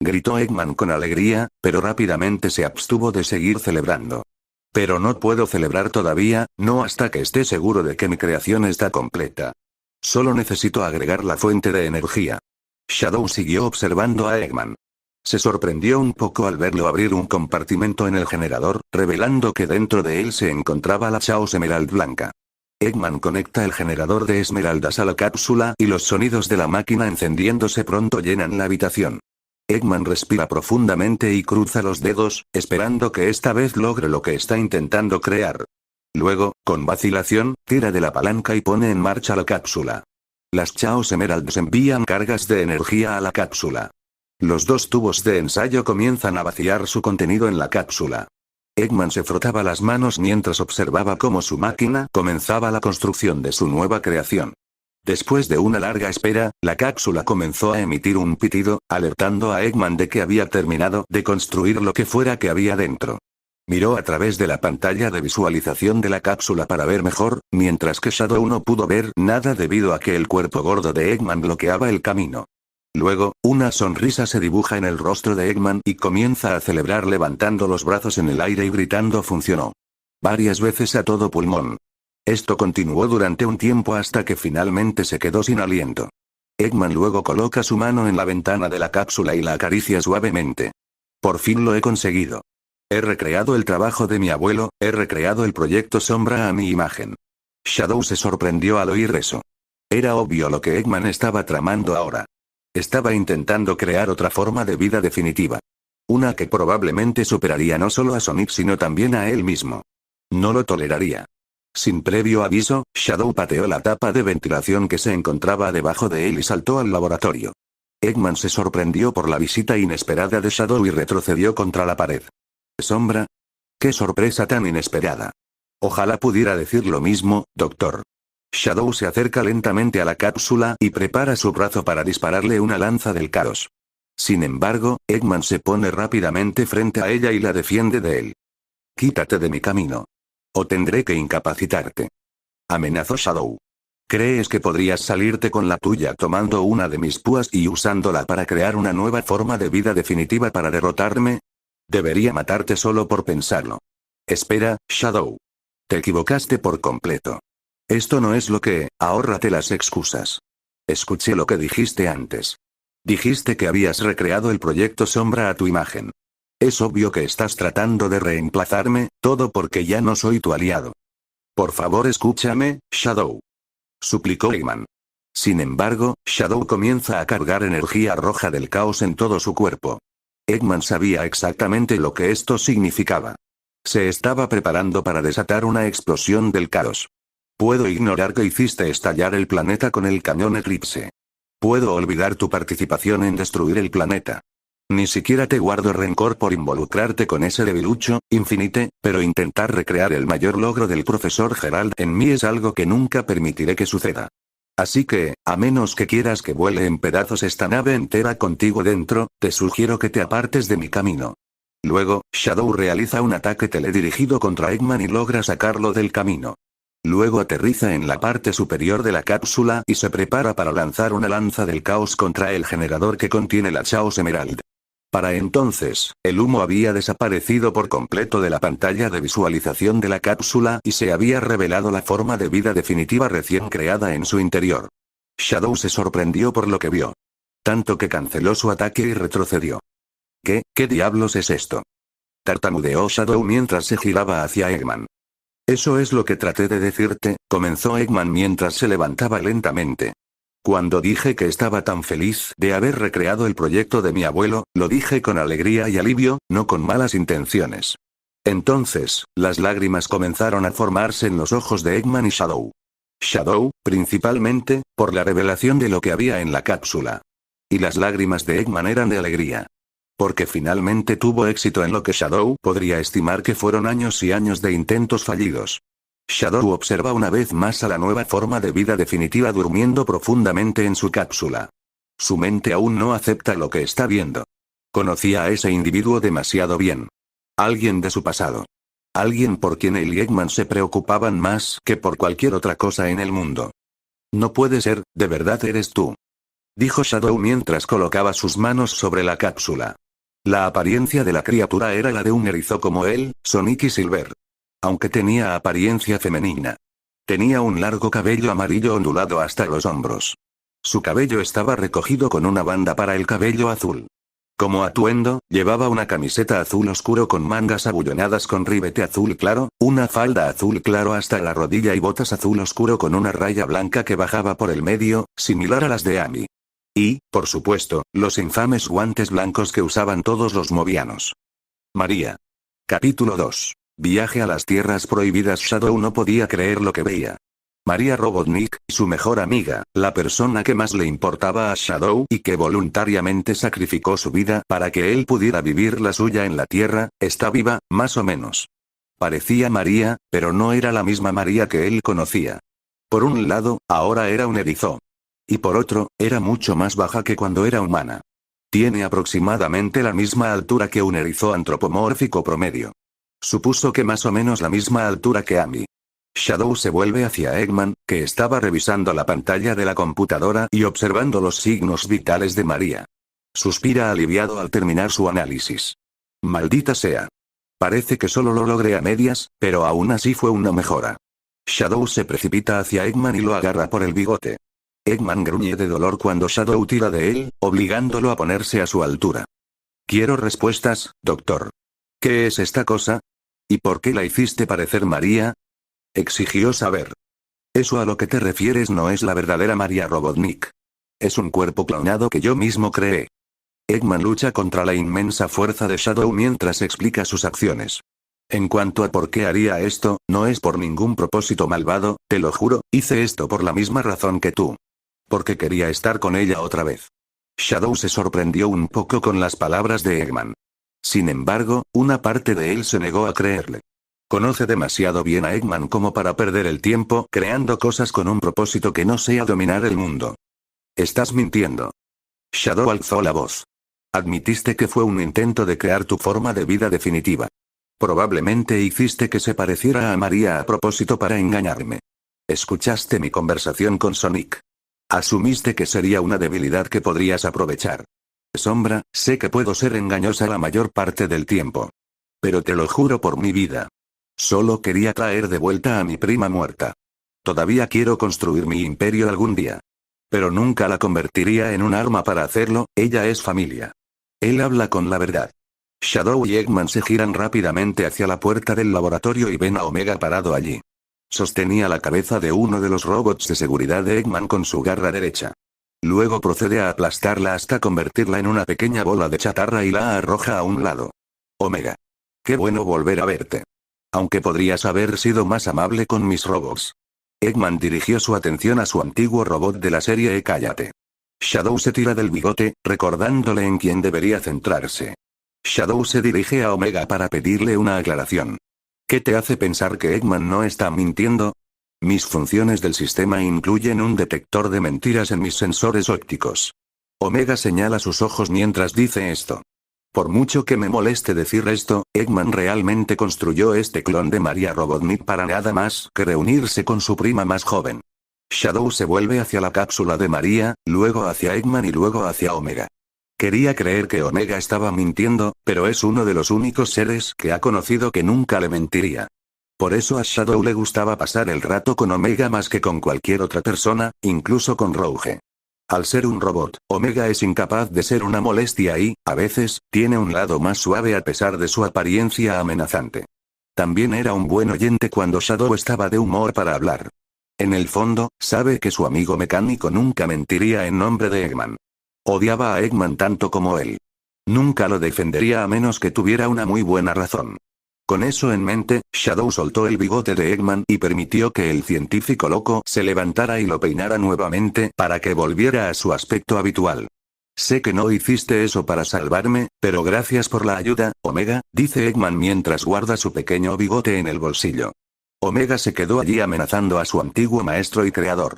Gritó Eggman con alegría, pero rápidamente se abstuvo de seguir celebrando. Pero no puedo celebrar todavía, no hasta que esté seguro de que mi creación está completa. Solo necesito agregar la fuente de energía. Shadow siguió observando a Eggman. Se sorprendió un poco al verlo abrir un compartimento en el generador, revelando que dentro de él se encontraba la Chaos Emerald blanca. Eggman conecta el generador de esmeraldas a la cápsula y los sonidos de la máquina encendiéndose pronto llenan la habitación. Eggman respira profundamente y cruza los dedos, esperando que esta vez logre lo que está intentando crear. Luego, con vacilación, tira de la palanca y pone en marcha la cápsula. Las Chaos Emeralds envían cargas de energía a la cápsula. Los dos tubos de ensayo comienzan a vaciar su contenido en la cápsula. Eggman se frotaba las manos mientras observaba cómo su máquina comenzaba la construcción de su nueva creación. Después de una larga espera, la cápsula comenzó a emitir un pitido, alertando a Eggman de que había terminado de construir lo que fuera que había dentro. Miró a través de la pantalla de visualización de la cápsula para ver mejor, mientras que Shadow no pudo ver nada debido a que el cuerpo gordo de Eggman bloqueaba el camino. Luego, una sonrisa se dibuja en el rostro de Eggman y comienza a celebrar levantando los brazos en el aire y gritando "funcionó" varias veces a todo pulmón. Esto continuó durante un tiempo hasta que finalmente se quedó sin aliento. Eggman luego coloca su mano en la ventana de la cápsula y la acaricia suavemente. Por fin lo he conseguido. He recreado el trabajo de mi abuelo, he recreado el proyecto Sombra a mi imagen. Shadow se sorprendió al oír eso. Era obvio lo que Eggman estaba tramando ahora. Estaba intentando crear otra forma de vida definitiva. Una que probablemente superaría no solo a Sonic sino también a él mismo. No lo toleraría. Sin previo aviso, Shadow pateó la tapa de ventilación que se encontraba debajo de él y saltó al laboratorio. Eggman se sorprendió por la visita inesperada de Shadow y retrocedió contra la pared. ¿Sombra? ¡Qué sorpresa tan inesperada! Ojalá pudiera decir lo mismo, doctor. Shadow se acerca lentamente a la cápsula y prepara su brazo para dispararle una lanza del caos. Sin embargo, Eggman se pone rápidamente frente a ella y la defiende de él. Quítate de mi camino. O tendré que incapacitarte. Amenazó Shadow. ¿Crees que podrías salirte con la tuya tomando una de mis púas y usándola para crear una nueva forma de vida definitiva para derrotarme? Debería matarte solo por pensarlo. Espera, Shadow. Te equivocaste por completo. Esto no es lo que, ahórrate las excusas. Escuché lo que dijiste antes. Dijiste que habías recreado el proyecto Sombra a tu imagen. Es obvio que estás tratando de reemplazarme, todo porque ya no soy tu aliado. Por favor escúchame, Shadow. Suplicó Eggman. Sin embargo, Shadow comienza a cargar energía roja del caos en todo su cuerpo. Eggman sabía exactamente lo que esto significaba. Se estaba preparando para desatar una explosión del caos. Puedo ignorar que hiciste estallar el planeta con el cañón Eclipse. Puedo olvidar tu participación en destruir el planeta. Ni siquiera te guardo rencor por involucrarte con ese debilucho, Infinite, pero intentar recrear el mayor logro del profesor Gerald en mí es algo que nunca permitiré que suceda. Así que, a menos que quieras que vuele en pedazos esta nave entera contigo dentro, te sugiero que te apartes de mi camino. Luego, Shadow realiza un ataque teledirigido contra Eggman y logra sacarlo del camino. Luego aterriza en la parte superior de la cápsula y se prepara para lanzar una lanza del caos contra el generador que contiene la Chaos Emerald. Para entonces, el humo había desaparecido por completo de la pantalla de visualización de la cápsula y se había revelado la forma de vida definitiva recién creada en su interior. Shadow se sorprendió por lo que vio. Tanto que canceló su ataque y retrocedió. ¿Qué diablos es esto? Tartamudeó Shadow mientras se giraba hacia Eggman. Eso es lo que traté de decirte, comenzó Eggman mientras se levantaba lentamente. Cuando dije que estaba tan feliz de haber recreado el proyecto de mi abuelo, lo dije con alegría y alivio, no con malas intenciones. Entonces, las lágrimas comenzaron a formarse en los ojos de Eggman y Shadow. Shadow, principalmente, por la revelación de lo que había en la cápsula. Y las lágrimas de Eggman eran de alegría. Porque finalmente tuvo éxito en lo que Shadow podría estimar que fueron años y años de intentos fallidos. Shadow observa una vez más a la nueva forma de vida definitiva durmiendo profundamente en su cápsula. Su mente aún no acepta lo que está viendo. Conocía a ese individuo demasiado bien. Alguien de su pasado. Alguien por quien él y Eggman se preocupaban más que por cualquier otra cosa en el mundo. No puede ser, de verdad eres tú. Dijo Shadow mientras colocaba sus manos sobre la cápsula. La apariencia de la criatura era la de un erizo como él, Sonic y Silver. aunque tenía apariencia femenina. Tenía un largo cabello amarillo ondulado hasta los hombros. Su cabello estaba recogido con una banda para el cabello azul. Como atuendo, llevaba una camiseta azul oscuro con mangas abullonadas con ribete azul claro, una falda azul claro hasta la rodilla y botas azul oscuro con una raya blanca que bajaba por el medio, similar a las de Amy. Y, por supuesto, los infames guantes blancos que usaban todos los movianos. María. Capítulo 2. Viaje a las tierras prohibidas. Shadow no podía creer lo que veía. María Robotnik, su mejor amiga, la persona que más le importaba a Shadow y que voluntariamente sacrificó su vida para que él pudiera vivir la suya en la Tierra, está viva, más o menos. Parecía María, pero no era la misma María que él conocía. Por un lado, ahora era un erizo. Y por otro, era mucho más baja que cuando era humana. Tiene aproximadamente la misma altura que un erizo antropomórfico promedio. Supuso que más o menos la misma altura que Amy. Shadow se vuelve hacia Eggman, que estaba revisando la pantalla de la computadora y observando los signos vitales de María. Suspira aliviado al terminar su análisis. Maldita sea. Parece que solo lo logré a medias, pero aún así fue una mejora. Shadow se precipita hacia Eggman y lo agarra por el bigote. Eggman gruñe de dolor cuando Shadow tira de él, obligándolo a ponerse a su altura. Quiero respuestas, doctor. ¿Qué es esta cosa? ¿Y por qué la hiciste parecer María? Exigió saber. Eso a lo que te refieres no es la verdadera María Robotnik. Es un cuerpo clonado que yo mismo creé. Eggman lucha contra la inmensa fuerza de Shadow mientras explica sus acciones. En cuanto a por qué haría esto, no es por ningún propósito malvado, te lo juro, hice esto por la misma razón que tú. Porque quería estar con ella otra vez. Shadow se sorprendió un poco con las palabras de Eggman. Sin embargo, una parte de él se negó a creerle. Conoce demasiado bien a Eggman como para perder el tiempo creando cosas con un propósito que no sea dominar el mundo. Estás mintiendo. Shadow alzó la voz. Admitiste que fue un intento de crear tu forma de vida definitiva. Probablemente hiciste que se pareciera a María a propósito para engañarme. Escuchaste mi conversación con Sonic. Asumiste que sería una debilidad que podrías aprovechar. Sombra, sé que puedo ser engañosa la mayor parte del tiempo. Pero te lo juro por mi vida. Solo quería traer de vuelta a mi prima muerta. Todavía quiero construir mi imperio algún día. Pero nunca la convertiría en un arma para hacerlo, ella es familia. Él habla con la verdad. Shadow y Eggman se giran rápidamente hacia la puerta del laboratorio y ven a Omega parado allí. Sostenía la cabeza de uno de los robots de seguridad de Eggman con su garra derecha. Luego procede a aplastarla hasta convertirla en una pequeña bola de chatarra y la arroja a un lado. Omega. Qué bueno volver a verte. Aunque podrías haber sido más amable con mis robots. Eggman dirigió su atención a su antiguo robot de la serie Cállate. Shadow se tira del bigote, recordándole en quién debería centrarse. Shadow se dirige a Omega para pedirle una aclaración. ¿Qué te hace pensar que Eggman no está mintiendo? Mis funciones del sistema incluyen un detector de mentiras en mis sensores ópticos. Omega señala sus ojos mientras dice esto. Por mucho que me moleste decir esto, Eggman realmente construyó este clon de María Robotnik para nada más que reunirse con su prima más joven. Shadow se vuelve hacia la cápsula de María, luego hacia Eggman y luego hacia Omega. Quería creer que Omega estaba mintiendo, pero es uno de los únicos seres que ha conocido que nunca le mentiría. Por eso a Shadow le gustaba pasar el rato con Omega más que con cualquier otra persona, incluso con Rouge. Al ser un robot, Omega es incapaz de ser una molestia y, a veces, tiene un lado más suave a pesar de su apariencia amenazante. También era un buen oyente cuando Shadow estaba de humor para hablar. En el fondo, sabe que su amigo mecánico nunca mentiría en nombre de Eggman. Odiaba a Eggman tanto como él. Nunca lo defendería a menos que tuviera una muy buena razón. Con eso en mente, Shadow soltó el bigote de Eggman y permitió que el científico loco se levantara y lo peinara nuevamente para que volviera a su aspecto habitual. Sé que no hiciste eso para salvarme, pero gracias por la ayuda, Omega, dice Eggman mientras guarda su pequeño bigote en el bolsillo. Omega se quedó allí amenazando a su antiguo maestro y creador.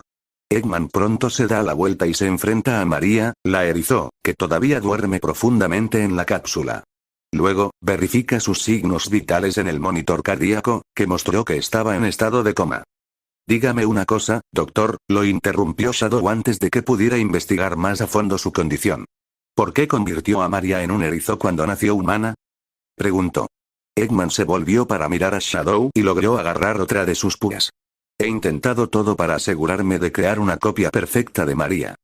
Eggman pronto se da la vuelta y se enfrenta a María, la erizo, que todavía duerme profundamente en la cápsula. Luego, verifica sus signos vitales en el monitor cardíaco, que mostró que estaba en estado de coma. Dígame una cosa, doctor, lo interrumpió Shadow antes de que pudiera investigar más a fondo su condición. ¿Por qué convirtió a María en un erizo cuando nació humana? Preguntó. Eggman se volvió para mirar a Shadow y logró agarrar otra de sus púas. He intentado todo para asegurarme de crear una copia perfecta de María.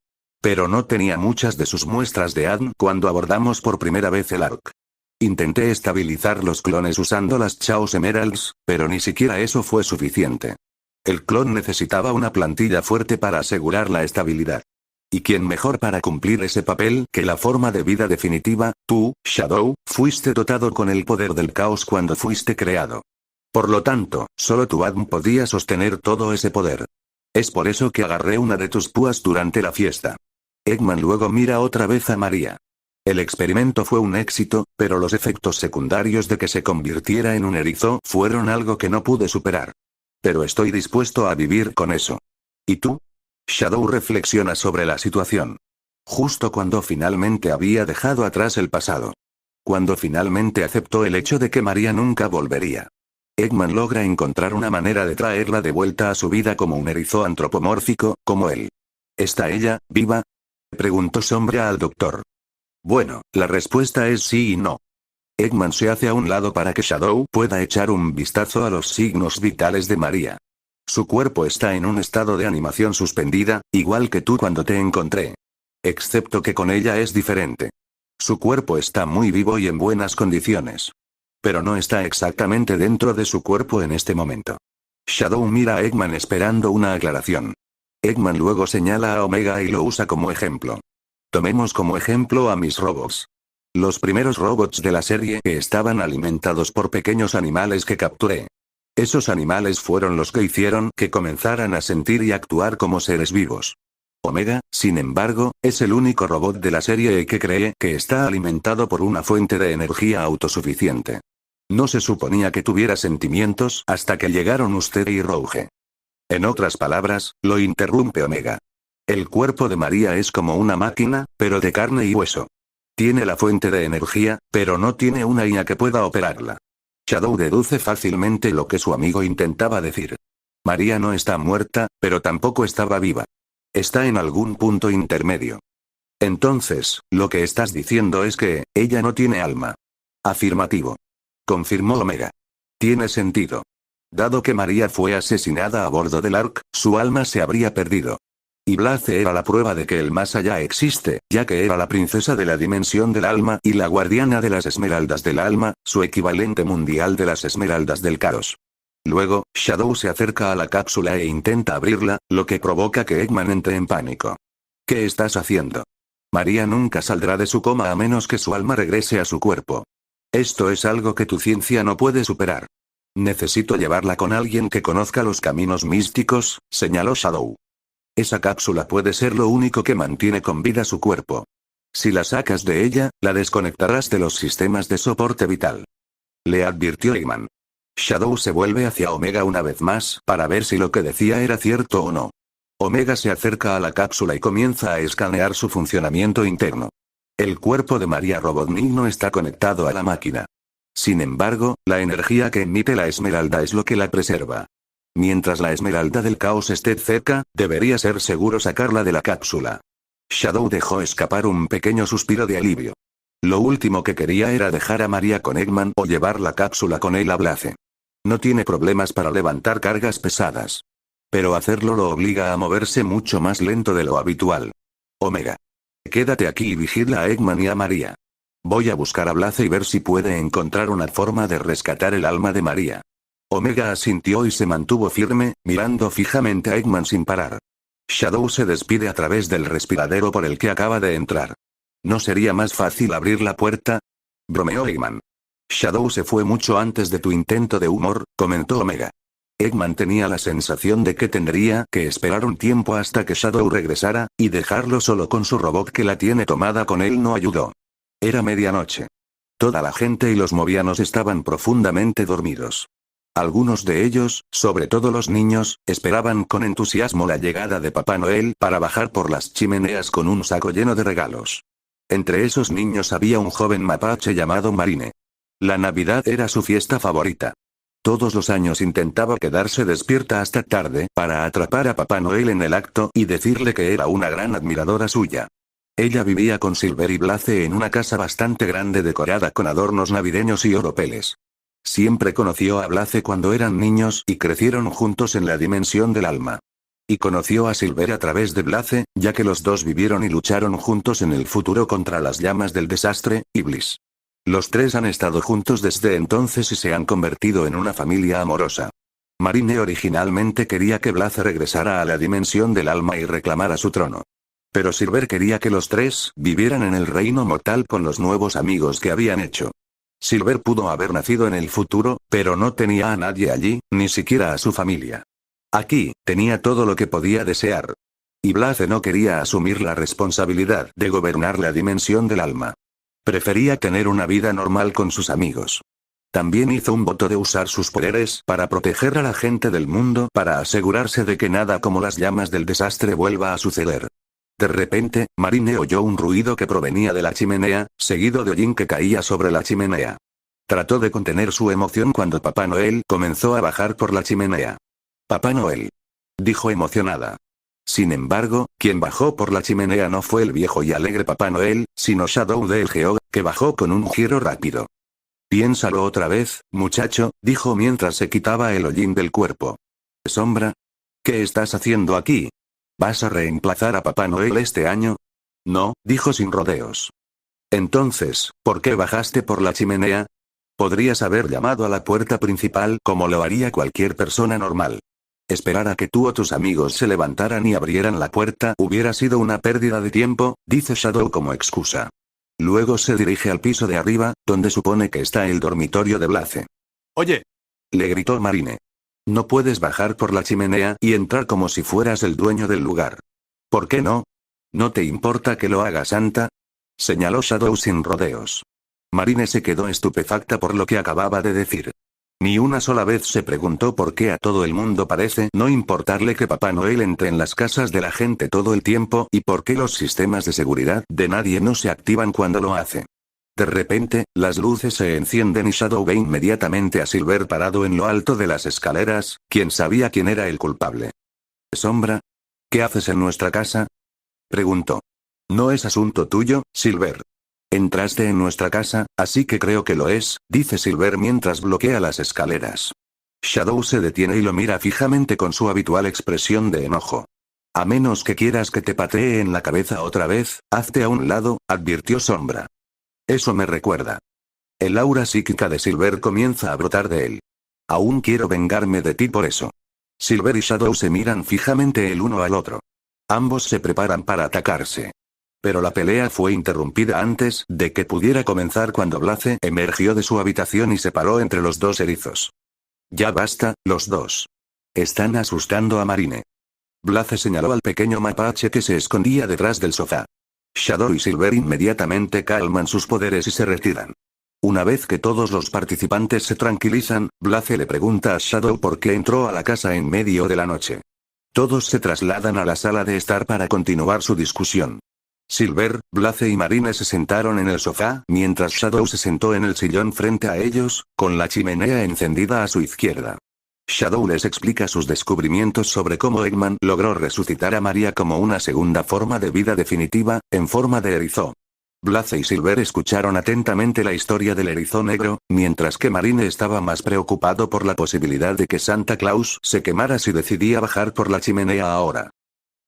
Pero no tenía muchas de sus muestras de ADN cuando abordamos por primera vez el Ark. Intenté estabilizar los clones usando las Chaos Emeralds, pero ni siquiera eso fue suficiente. El clon necesitaba una plantilla fuerte para asegurar la estabilidad. ¿Y quién mejor para cumplir ese papel que la forma de vida definitiva? Tú, Shadow, fuiste dotado con el poder del caos cuando fuiste creado. Por lo tanto, solo tu ADN podía sostener todo ese poder. Es por eso que agarré una de tus púas durante la fiesta. Eggman luego mira otra vez a María. El experimento fue un éxito, pero los efectos secundarios de que se convirtiera en un erizo fueron algo que no pude superar. Pero estoy dispuesto a vivir con eso. ¿Y tú? Shadow reflexiona sobre la situación. Justo cuando finalmente había dejado atrás el pasado. Cuando finalmente aceptó el hecho de que María nunca volvería. Eggman logra encontrar una manera de traerla de vuelta a su vida como un erizo antropomórfico, como él. ¿Está ella, viva? Preguntó Sombra al doctor. Bueno, la respuesta es sí y no. Eggman se hace a un lado para que Shadow pueda echar un vistazo a los signos vitales de María. Su cuerpo está en un estado de animación suspendida, igual que tú cuando te encontré. Excepto que con ella es diferente. Su cuerpo está muy vivo y en buenas condiciones. Pero no está exactamente dentro de su cuerpo en este momento. Shadow mira a Eggman esperando una aclaración. Eggman luego señala a Omega y lo usa como ejemplo. Tomemos como ejemplo a mis robots. Los primeros robots de la serie que estaban alimentados por pequeños animales que capturé. Esos animales fueron los que hicieron que comenzaran a sentir y actuar como seres vivos. Omega, sin embargo, es el único robot de la serie que cree que está alimentado por una fuente de energía autosuficiente. No se suponía que tuviera sentimientos hasta que llegaron usted y Rouge. En otras palabras, lo interrumpe Omega. El cuerpo de María es como una máquina, pero de carne y hueso. Tiene la fuente de energía, pero no tiene una IA que pueda operarla. Shadow deduce fácilmente lo que su amigo intentaba decir. María no está muerta, pero tampoco estaba viva. Está en algún punto intermedio. Entonces, lo que estás diciendo es que, ella no tiene alma. Afirmativo. Confirmó Omega. Tiene sentido. Dado que María fue asesinada a bordo del Ark, su alma se habría perdido. Y Blaze era la prueba de que el más allá existe, ya que era la princesa de la dimensión del alma y la guardiana de las esmeraldas del alma, su equivalente mundial de las esmeraldas del caos. Luego, Shadow se acerca a la cápsula e intenta abrirla, lo que provoca que Eggman entre en pánico. ¿Qué estás haciendo? María nunca saldrá de su coma a menos que su alma regrese a su cuerpo. Esto es algo que tu ciencia no puede superar. Necesito llevarla con alguien que conozca los caminos místicos, señaló Shadow. Esa cápsula puede ser lo único que mantiene con vida su cuerpo. Si la sacas de ella, la desconectarás de los sistemas de soporte vital. Le advirtió Eggman. Shadow se vuelve hacia Omega una vez más para ver si lo que decía era cierto o no. Omega se acerca a la cápsula y comienza a escanear su funcionamiento interno. El cuerpo de María Robotnik no está conectado a la máquina. Sin embargo, la energía que emite la esmeralda es lo que la preserva. Mientras la esmeralda del caos esté cerca, debería ser seguro sacarla de la cápsula. Shadow dejó escapar un pequeño suspiro de alivio. Lo último que quería era dejar a María con Eggman o llevar la cápsula con él a Blaze. No tiene problemas para levantar cargas pesadas. Pero hacerlo lo obliga a moverse mucho más lento de lo habitual. Omega. Quédate aquí y vigila a Eggman y a María. Voy a buscar a Blaze y ver si puede encontrar una forma de rescatar el alma de María. Omega asintió y se mantuvo firme, mirando fijamente a Eggman sin parar. Shadow se despide a través del respiradero por el que acaba de entrar. ¿No sería más fácil abrir la puerta? Bromeó Eggman. Shadow se fue mucho antes de tu intento de humor, comentó Omega. Eggman tenía la sensación de que tendría que esperar un tiempo hasta que Shadow regresara, y dejarlo solo con su robot que la tiene tomada con él no ayudó. Era medianoche. Toda la gente y los movianos estaban profundamente dormidos. Algunos de ellos, sobre todo los niños, esperaban con entusiasmo la llegada de Papá Noel para bajar por las chimeneas con un saco lleno de regalos. Entre esos niños había un joven mapache llamado Marine. La Navidad era su fiesta favorita. Todos los años intentaba quedarse despierta hasta tarde para atrapar a Papá Noel en el acto y decirle que era una gran admiradora suya. Ella vivía con Silver y Blaze en una casa bastante grande decorada con adornos navideños y oropeles. Siempre conoció a Blaze cuando eran niños y crecieron juntos en la dimensión del alma. Y conoció a Silver a través de Blaze, ya que los dos vivieron y lucharon juntos en el futuro contra las llamas del desastre, y Bliss. Los tres han estado juntos desde entonces y se han convertido en una familia amorosa. Marine originalmente quería que Blaze regresara a la dimensión del alma y reclamara su trono. Pero Silver quería que los tres vivieran en el reino mortal con los nuevos amigos que habían hecho. Silver pudo haber nacido en el futuro, pero no tenía a nadie allí, ni siquiera a su familia. Aquí, tenía todo lo que podía desear. Y Blaze no quería asumir la responsabilidad de gobernar la dimensión del alma. Prefería tener una vida normal con sus amigos. También hizo un voto de usar sus poderes para proteger a la gente del mundo para asegurarse de que nada como las llamas del desastre vuelva a suceder. De repente, Marine oyó un ruido que provenía de la chimenea, seguido de hollín que caía sobre la chimenea. Trató de contener su emoción cuando Papá Noel comenzó a bajar por la chimenea. «Papá Noel», dijo emocionada. Sin embargo, quien bajó por la chimenea no fue el viejo y alegre Papá Noel, sino Shadow the Hedgehog, que bajó con un giro rápido. «Piénsalo otra vez, muchacho», dijo mientras se quitaba el hollín del cuerpo. «Sombra. ¿Qué estás haciendo aquí? ¿Vas a reemplazar a Papá Noel este año?» «No», dijo sin rodeos. «Entonces, ¿por qué bajaste por la chimenea? Podrías haber llamado a la puerta principal como lo haría cualquier persona normal. Esperar a que tú o tus amigos se levantaran y abrieran la puerta hubiera sido una pérdida de tiempo», dice Shadow como excusa. Luego se dirige al piso de arriba, donde supone que está el dormitorio de Blaze. «Oye», le gritó Marine. «No puedes bajar por la chimenea y entrar como si fueras el dueño del lugar». «¿Por qué no? ¿No te importa que lo haga Santa?», señaló Shadow sin rodeos. Marine se quedó estupefacta por lo que acababa de decir. Ni una sola vez se preguntó por qué a todo el mundo parece no importarle que Papá Noel entre en las casas de la gente todo el tiempo y por qué los sistemas de seguridad de nadie no se activan cuando lo hace. De repente, las luces se encienden y Shadow ve inmediatamente a Silver parado en lo alto de las escaleras, quien sabía quién era el culpable. «Sombra. ¿Qué haces en nuestra casa?», preguntó. «No es asunto tuyo, Silver. Entraste en nuestra casa, así que creo que lo es», dice Silver mientras bloquea las escaleras. Shadow se detiene y lo mira fijamente con su habitual expresión de enojo. «A menos que quieras que te patee en la cabeza otra vez, hazte a un lado», advirtió Sombra. «Eso me recuerda». El aura psíquica de Silver comienza a brotar de él. «Aún quiero vengarme de ti por eso». Silver y Shadow se miran fijamente el uno al otro. Ambos se preparan para atacarse. Pero la pelea fue interrumpida antes de que pudiera comenzar cuando Blaze emergió de su habitación y se paró entre los dos erizos. «Ya basta, los dos. Están asustando a Marine». Blaze señaló al pequeño mapache que se escondía detrás del sofá. Shadow y Silver inmediatamente calman sus poderes y se retiran. Una vez que todos los participantes se tranquilizan, Blaze le pregunta a Shadow por qué entró a la casa en medio de la noche. Todos se trasladan a la sala de estar para continuar su discusión. Silver, Blaze y Marine se sentaron en el sofá, mientras Shadow se sentó en el sillón frente a ellos, con la chimenea encendida a su izquierda. Shadow les explica sus descubrimientos sobre cómo Eggman logró resucitar a María como una segunda forma de vida definitiva, en forma de erizo. Blaze y Silver escucharon atentamente la historia del erizo negro, mientras que Marine estaba más preocupado por la posibilidad de que Santa Claus se quemara si decidía bajar por la chimenea ahora.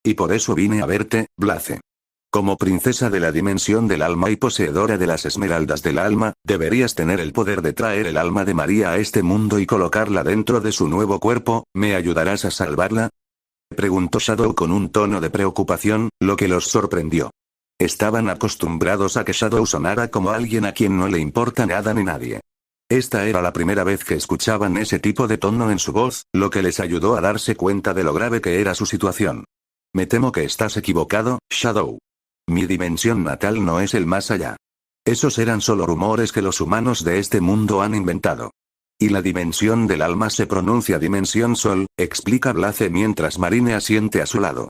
«Y por eso vine a verte, Blaze. Como princesa de la dimensión del alma y poseedora de las esmeraldas del alma, deberías tener el poder de traer el alma de María a este mundo y colocarla dentro de su nuevo cuerpo. ¿Me ayudarás a salvarla?», preguntó Shadow con un tono de preocupación, lo que los sorprendió. Estaban acostumbrados a que Shadow sonara como alguien a quien no le importa nada ni nadie. Esta era la primera vez que escuchaban ese tipo de tono en su voz, lo que les ayudó a darse cuenta de lo grave que era su situación. «Me temo que estás equivocado, Shadow. Mi dimensión natal no es el más allá. Esos eran solo rumores que los humanos de este mundo han inventado. Y la dimensión del alma se pronuncia dimensión sol», explica Blaze mientras Marine asiente a su lado.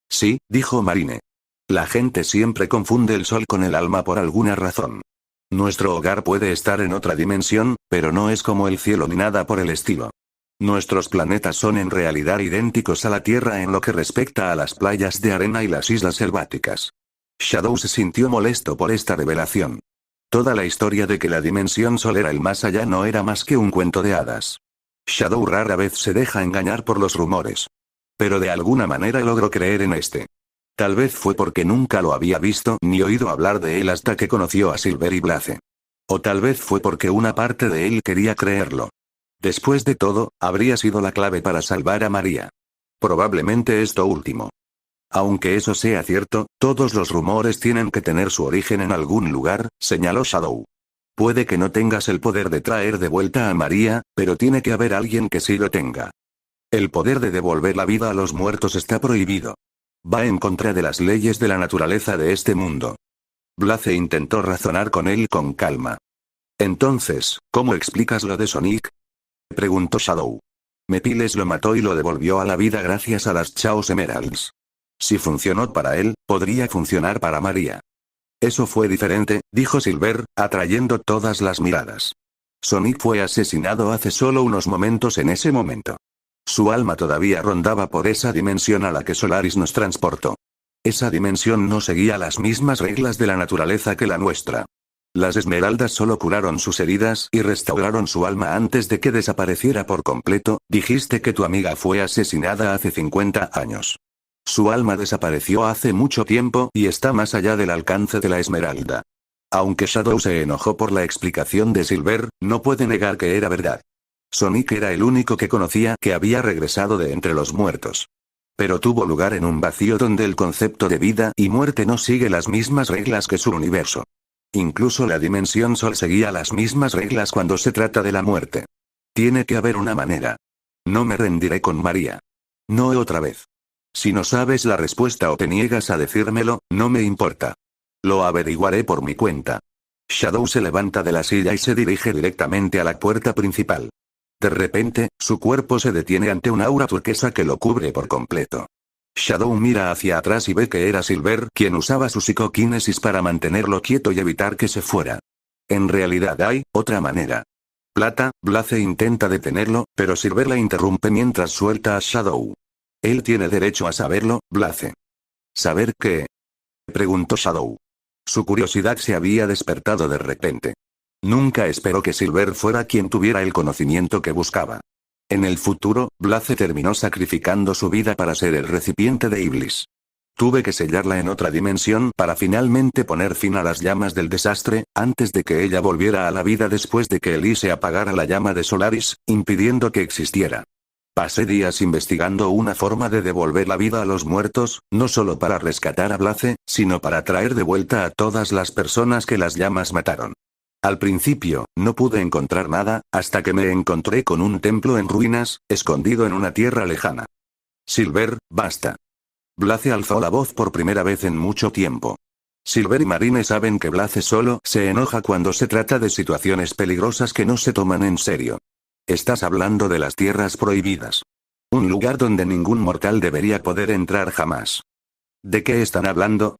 «Sí», dijo Marine. «La gente siempre confunde el sol con el alma por alguna razón. Nuestro hogar puede estar en otra dimensión, pero no es como el cielo ni nada por el estilo. Nuestros planetas son en realidad idénticos a la Tierra en lo que respecta a las playas de arena y las islas selváticas». Shadow se sintió molesto por esta revelación. Toda la historia de que la dimensión Sol era el más allá no era más que un cuento de hadas. Shadow rara vez se deja engañar por los rumores. Pero de alguna manera logró creer en este. Tal vez fue porque nunca lo había visto ni oído hablar de él hasta que conoció a Silver y Blaze. O tal vez fue porque una parte de él quería creerlo. Después de todo, habría sido la clave para salvar a María. Probablemente esto último. Aunque eso sea cierto, todos los rumores tienen que tener su origen en algún lugar, señaló Shadow. Puede que no tengas el poder de traer de vuelta a María, pero tiene que haber alguien que sí lo tenga. El poder de devolver la vida a los muertos está prohibido. Va en contra de las leyes de la naturaleza de este mundo. Blaze intentó razonar con él con calma. Entonces, ¿cómo explicas lo de Sonic? Preguntó Shadow. Mepiles lo mató y lo devolvió a la vida gracias a las Chaos Emeralds. Si funcionó para él, podría funcionar para María. Eso fue diferente, dijo Silver, atrayendo todas las miradas. Sonic fue asesinado hace solo unos momentos en ese momento. Su alma todavía rondaba por esa dimensión a la que Solaris nos transportó. Esa dimensión no seguía las mismas reglas de la naturaleza que la nuestra. Las esmeraldas solo curaron sus heridas y restauraron su alma antes de que desapareciera por completo. Dijiste que tu amiga fue asesinada hace 50 años. Su alma desapareció hace mucho tiempo y está más allá del alcance de la esmeralda. Aunque Shadow se enojó por la explicación de Silver, no puede negar que era verdad. Sonic era el único que conocía que había regresado de entre los muertos. Pero tuvo lugar en un vacío donde el concepto de vida y muerte no sigue las mismas reglas que su universo. Incluso la dimensión Sol seguía las mismas reglas cuando se trata de la muerte. Tiene que haber una manera. No me rendiré con María. No otra vez. Si no sabes la respuesta o te niegas a decírmelo, no me importa. Lo averiguaré por mi cuenta. Shadow se levanta de la silla y se dirige directamente a la puerta principal. De repente, su cuerpo se detiene ante un aura turquesa que lo cubre por completo. Shadow mira hacia atrás y ve que era Silver quien usaba su psicoquinesis para mantenerlo quieto y evitar que se fuera. En realidad hay otra manera. Plata, Blaze intenta detenerlo, pero Silver la interrumpe mientras suelta a Shadow. Él tiene derecho a saberlo, Blaze. ¿Saber qué? Preguntó Shadow. Su curiosidad se había despertado de repente. Nunca esperó que Silver fuera quien tuviera el conocimiento que buscaba. En el futuro, Blaze terminó sacrificando su vida para ser el recipiente de Iblis. Tuve que sellarla en otra dimensión para finalmente poner fin a las llamas del desastre, antes de que ella volviera a la vida después de que Elise apagara la llama de Solaris, impidiendo que existiera. Pasé días investigando una forma de devolver la vida a los muertos, no solo para rescatar a Blaze, sino para traer de vuelta a todas las personas que las llamas mataron. Al principio, no pude encontrar nada, hasta que me encontré con un templo en ruinas, escondido en una tierra lejana. Silver, basta. Blaze alzó la voz por primera vez en mucho tiempo. Silver y Marine saben que Blaze solo se enoja cuando se trata de situaciones peligrosas que no se toman en serio. Estás hablando de las tierras prohibidas. Un lugar donde ningún mortal debería poder entrar jamás. ¿De qué están hablando?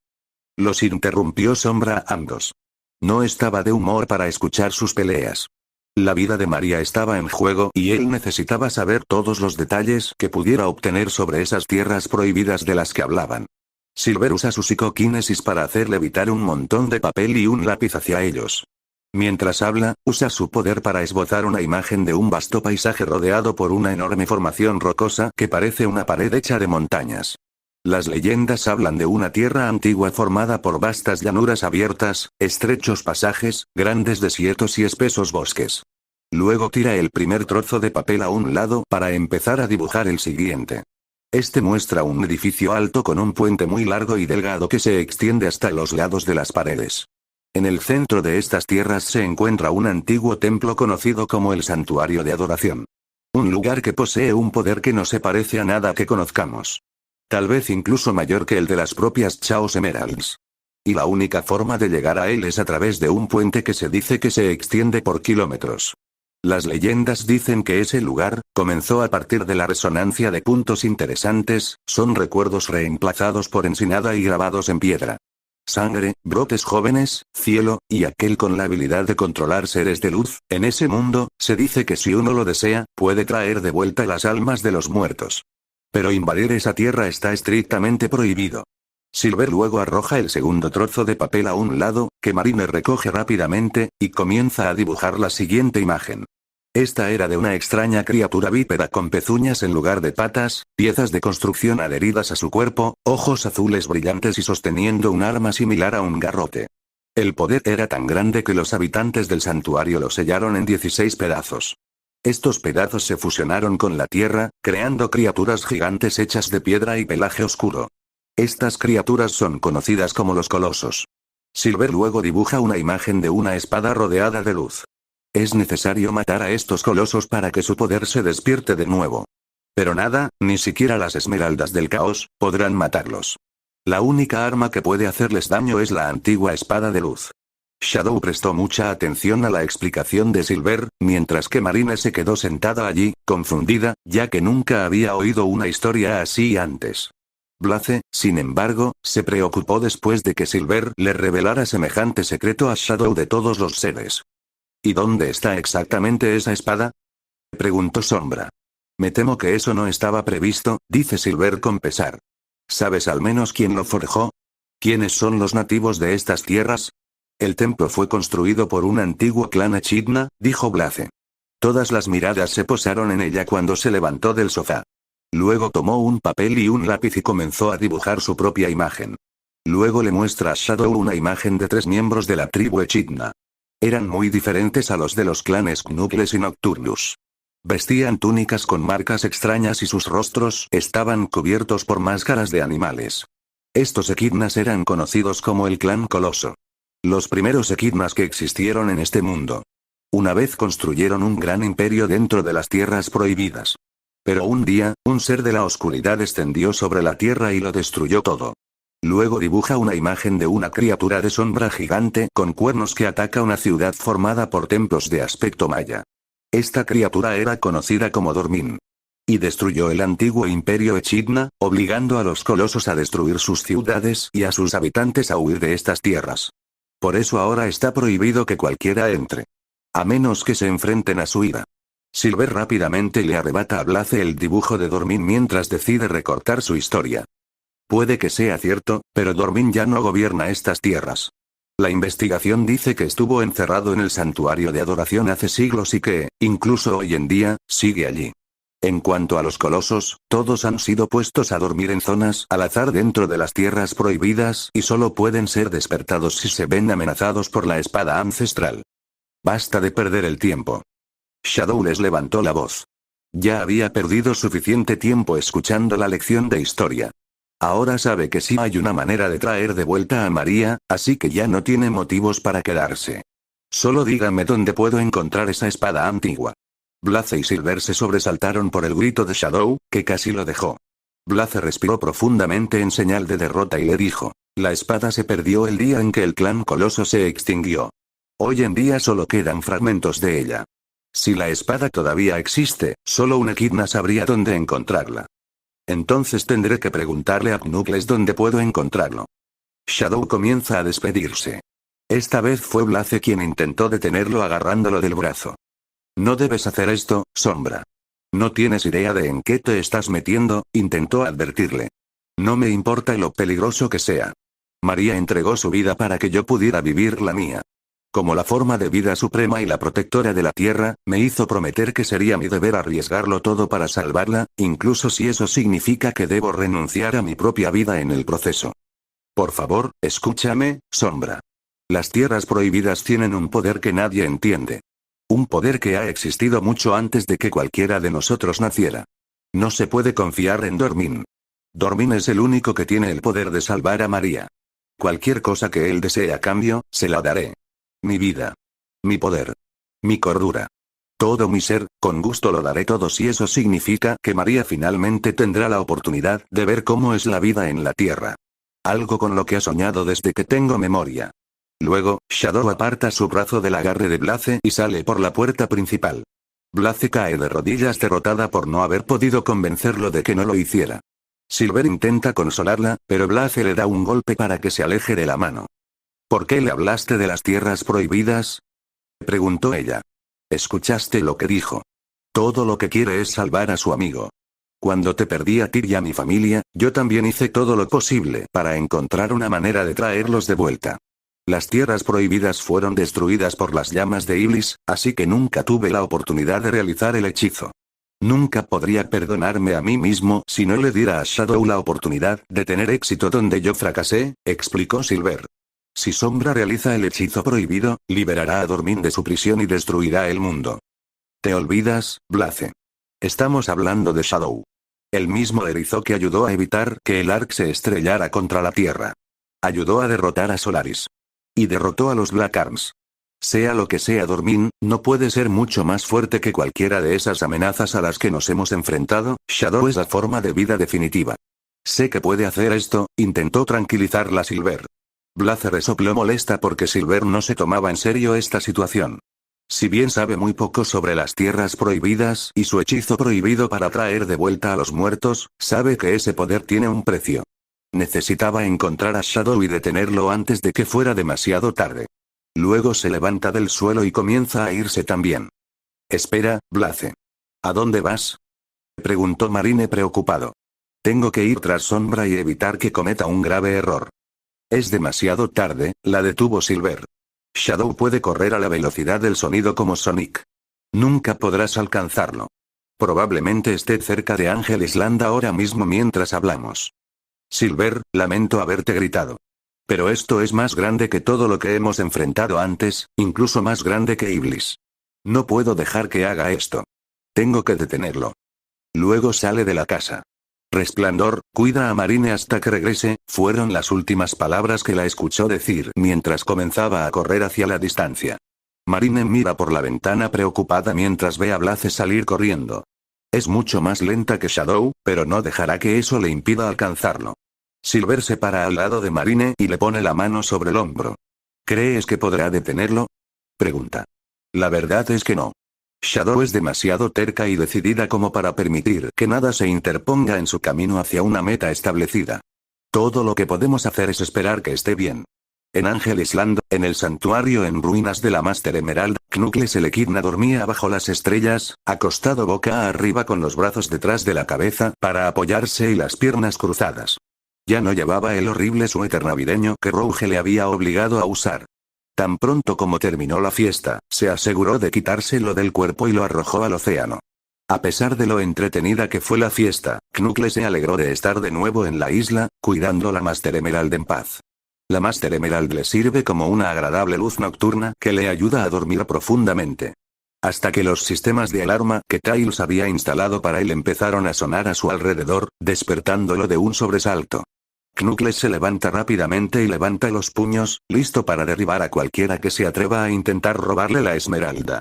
Los interrumpió Sombra ambos. No estaba de humor para escuchar sus peleas. La vida de María estaba en juego y él necesitaba saber todos los detalles que pudiera obtener sobre esas tierras prohibidas de las que hablaban. Silver usa su psicoquinesis para hacer levitar un montón de papel y un lápiz hacia ellos. Mientras habla, usa su poder para esbozar una imagen de un vasto paisaje rodeado por una enorme formación rocosa que parece una pared hecha de montañas. Las leyendas hablan de una tierra antigua formada por vastas llanuras abiertas, estrechos pasajes, grandes desiertos y espesos bosques. Luego tira el primer trozo de papel a un lado para empezar a dibujar el siguiente. Este muestra un edificio alto con un puente muy largo y delgado que se extiende hasta los lados de las paredes. En el centro de estas tierras se encuentra un antiguo templo conocido como el Santuario de Adoración. Un lugar que posee un poder que no se parece a nada que conozcamos. Tal vez incluso mayor que el de las propias Chaos Emeralds. Y la única forma de llegar a él es a través de un puente que se dice que se extiende por kilómetros. Las leyendas dicen que ese lugar comenzó a partir de la resonancia de puntos interesantes, son recuerdos reemplazados por ensinada y grabados en piedra. Sangre, brotes jóvenes, cielo, y aquel con la habilidad de controlar seres de luz. En ese mundo, se dice que si uno lo desea, puede traer de vuelta las almas de los muertos. Pero invadir esa tierra está estrictamente prohibido. Silver luego arroja el segundo trozo de papel a un lado, que Marine recoge rápidamente, y comienza a dibujar la siguiente imagen. Esta era de una extraña criatura bípeda con pezuñas en lugar de patas, piezas de construcción adheridas a su cuerpo, ojos azules brillantes y sosteniendo un arma similar a un garrote. El poder era tan grande que los habitantes del santuario lo sellaron en 16 pedazos. Estos pedazos se fusionaron con la tierra, creando criaturas gigantes hechas de piedra y pelaje oscuro. Estas criaturas son conocidas como los colosos. Silver luego dibuja una imagen de una espada rodeada de luz. Es necesario matar a estos colosos para que su poder se despierte de nuevo. Pero nada, ni siquiera las esmeraldas del caos, podrán matarlos. La única arma que puede hacerles daño es la antigua espada de luz. Shadow prestó mucha atención a la explicación de Silver, mientras que Marine se quedó sentada allí, confundida, ya que nunca había oído una historia así antes. Blaze, sin embargo, se preocupó después de que Silver le revelara semejante secreto a Shadow de todos los seres. ¿Y dónde está exactamente esa espada?, preguntó Sombra. Me temo que eso no estaba previsto, dice Silver con pesar. ¿Sabes al menos quién lo forjó? ¿Quiénes son los nativos de estas tierras? El templo fue construido por un antiguo clan Echidna, dijo Blaze. Todas las miradas se posaron en ella cuando se levantó del sofá. Luego tomó un papel y un lápiz y comenzó a dibujar su propia imagen. Luego le muestra a Shadow una imagen de 3 miembros de la tribu Echidna. Eran muy diferentes a los de los clanes Knuckles y Nocturnus. Vestían túnicas con marcas extrañas y sus rostros estaban cubiertos por máscaras de animales. Estos Echidnas eran conocidos como el clan Coloso. Los primeros Echidnas que existieron en este mundo. Una vez construyeron un gran imperio dentro de las tierras prohibidas. Pero un día, un ser de la oscuridad descendió sobre la tierra y lo destruyó todo. Luego dibuja una imagen de una criatura de sombra gigante con cuernos que ataca una ciudad formada por templos de aspecto maya. Esta criatura era conocida como Dormin. Y destruyó el antiguo imperio Echidna, obligando a los colosos a destruir sus ciudades y a sus habitantes a huir de estas tierras. Por eso ahora está prohibido que cualquiera entre. A menos que se enfrenten a su ira. Silver rápidamente le arrebata a Blaze el dibujo de Dormin mientras decide recortar su historia. Puede que sea cierto, pero Dormin ya no gobierna estas tierras. La investigación dice que estuvo encerrado en el santuario de adoración hace siglos y que, incluso hoy en día, sigue allí. En cuanto a los colosos, todos han sido puestos a dormir en zonas al azar dentro de las tierras prohibidas y solo pueden ser despertados si se ven amenazados por la espada ancestral. Basta de perder el tiempo. Shadow les levantó la voz. Ya había perdido suficiente tiempo escuchando la lección de historia. Ahora sabe que sí hay una manera de traer de vuelta a María, así que ya no tiene motivos para quedarse. Solo dígame dónde puedo encontrar esa espada antigua. Blaze y Silver se sobresaltaron por el grito de Shadow, que casi lo dejó. Blaze respiró profundamente en señal de derrota y le dijo, la espada se perdió el día en que el clan Coloso se extinguió. Hoy en día solo quedan fragmentos de ella. Si la espada todavía existe, solo un Echidna sabría dónde encontrarla. Entonces tendré que preguntarle a Knuckles dónde puedo encontrarlo. Shadow comienza a despedirse. Esta vez fue Blaze quien intentó detenerlo agarrándolo del brazo. No debes hacer esto, Sombra. No tienes idea de en qué te estás metiendo, intentó advertirle. No me importa lo peligroso que sea. María entregó su vida para que yo pudiera vivir la mía. Como la forma de vida suprema y la protectora de la tierra, me hizo prometer que sería mi deber arriesgarlo todo para salvarla, incluso si eso significa que debo renunciar a mi propia vida en el proceso. Por favor, escúchame, Sombra. Las tierras prohibidas tienen un poder que nadie entiende. Un poder que ha existido mucho antes de que cualquiera de nosotros naciera. No se puede confiar en Dormin. Dormin es el único que tiene el poder de salvar a María. Cualquier cosa que él desee a cambio, se la daré. Mi vida. Mi poder. Mi cordura. Todo mi ser, con gusto lo daré todo si eso significa que María finalmente tendrá la oportunidad de ver cómo es la vida en la tierra. Algo con lo que ha soñado desde que tengo memoria. Luego, Shadow aparta su brazo del agarre de Blaze y sale por la puerta principal. Blaze cae de rodillas derrotada por no haber podido convencerlo de que no lo hiciera. Silver intenta consolarla, pero Blaze le da un golpe para que se aleje de la mano. ¿Por qué le hablaste de las tierras prohibidas?, preguntó ella. ¿Escuchaste lo que dijo? Todo lo que quiere es salvar a su amigo. Cuando te perdí a ti y a mi familia, yo también hice todo lo posible para encontrar una manera de traerlos de vuelta. Las tierras prohibidas fueron destruidas por las llamas de Iblis, así que nunca tuve la oportunidad de realizar el hechizo. Nunca podría perdonarme a mí mismo si no le diera a Shadow la oportunidad de tener éxito donde yo fracasé, explicó Silver. Si Sombra realiza el hechizo prohibido, liberará a Dormin de su prisión y destruirá el mundo. Te olvidas, Blaze. Estamos hablando de Shadow. El mismo erizo que ayudó a evitar que el Ark se estrellara contra la Tierra. Ayudó a derrotar a Solaris. Y derrotó a los Black Arms. Sea lo que sea Dormin, no puede ser mucho más fuerte que cualquiera de esas amenazas a las que nos hemos enfrentado. Shadow es la forma de vida definitiva. Sé que puede hacer esto, intentó tranquilizarla Silver. Blaze resopló molesta porque Silver no se tomaba en serio esta situación. Si bien sabe muy poco sobre las tierras prohibidas y su hechizo prohibido para traer de vuelta a los muertos, sabe que ese poder tiene un precio. Necesitaba encontrar a Shadow y detenerlo antes de que fuera demasiado tarde. Luego se levanta del suelo y comienza a irse también. Espera, Blaze. ¿A dónde vas? Preguntó Marine preocupado. Tengo que ir tras Sombra y evitar que cometa un grave error. Es demasiado tarde, la detuvo Silver. Shadow puede correr a la velocidad del sonido como Sonic. Nunca podrás alcanzarlo. Probablemente esté cerca de Ángel Island ahora mismo mientras hablamos. Silver, lamento haberte gritado. Pero esto es más grande que todo lo que hemos enfrentado antes, incluso más grande que Iblis. No puedo dejar que haga esto. Tengo que detenerlo. Luego sale de la casa. Resplandor, cuida a Marine hasta que regrese, fueron las últimas palabras que la escuchó decir mientras comenzaba a correr hacia la distancia. Marine mira por la ventana preocupada mientras ve a Blaze salir corriendo. Es mucho más lenta que Shadow, pero no dejará que eso le impida alcanzarlo. Silver se para al lado de Marine y le pone la mano sobre el hombro. ¿Crees que podrá detenerlo? Pregunta. La verdad es que no. Shadow es demasiado terca y decidida como para permitir que nada se interponga en su camino hacia una meta establecida. Todo lo que podemos hacer es esperar que esté bien. En Ángel Island, en el santuario en ruinas de la Master Emerald, Knuckles el Echidna dormía bajo las estrellas, acostado boca arriba con los brazos detrás de la cabeza para apoyarse y las piernas cruzadas. Ya no llevaba el horrible suéter navideño que Rouge le había obligado a usar. Tan pronto como terminó la fiesta, se aseguró de quitárselo del cuerpo y lo arrojó al océano. A pesar de lo entretenida que fue la fiesta, Knuckles se alegró de estar de nuevo en la isla, cuidando la Master Emerald en paz. La Master Emerald le sirve como una agradable luz nocturna que le ayuda a dormir profundamente. Hasta que los sistemas de alarma que Tails había instalado para él empezaron a sonar a su alrededor, despertándolo de un sobresalto. Knuckles se levanta rápidamente y levanta los puños, listo para derribar a cualquiera que se atreva a intentar robarle la esmeralda.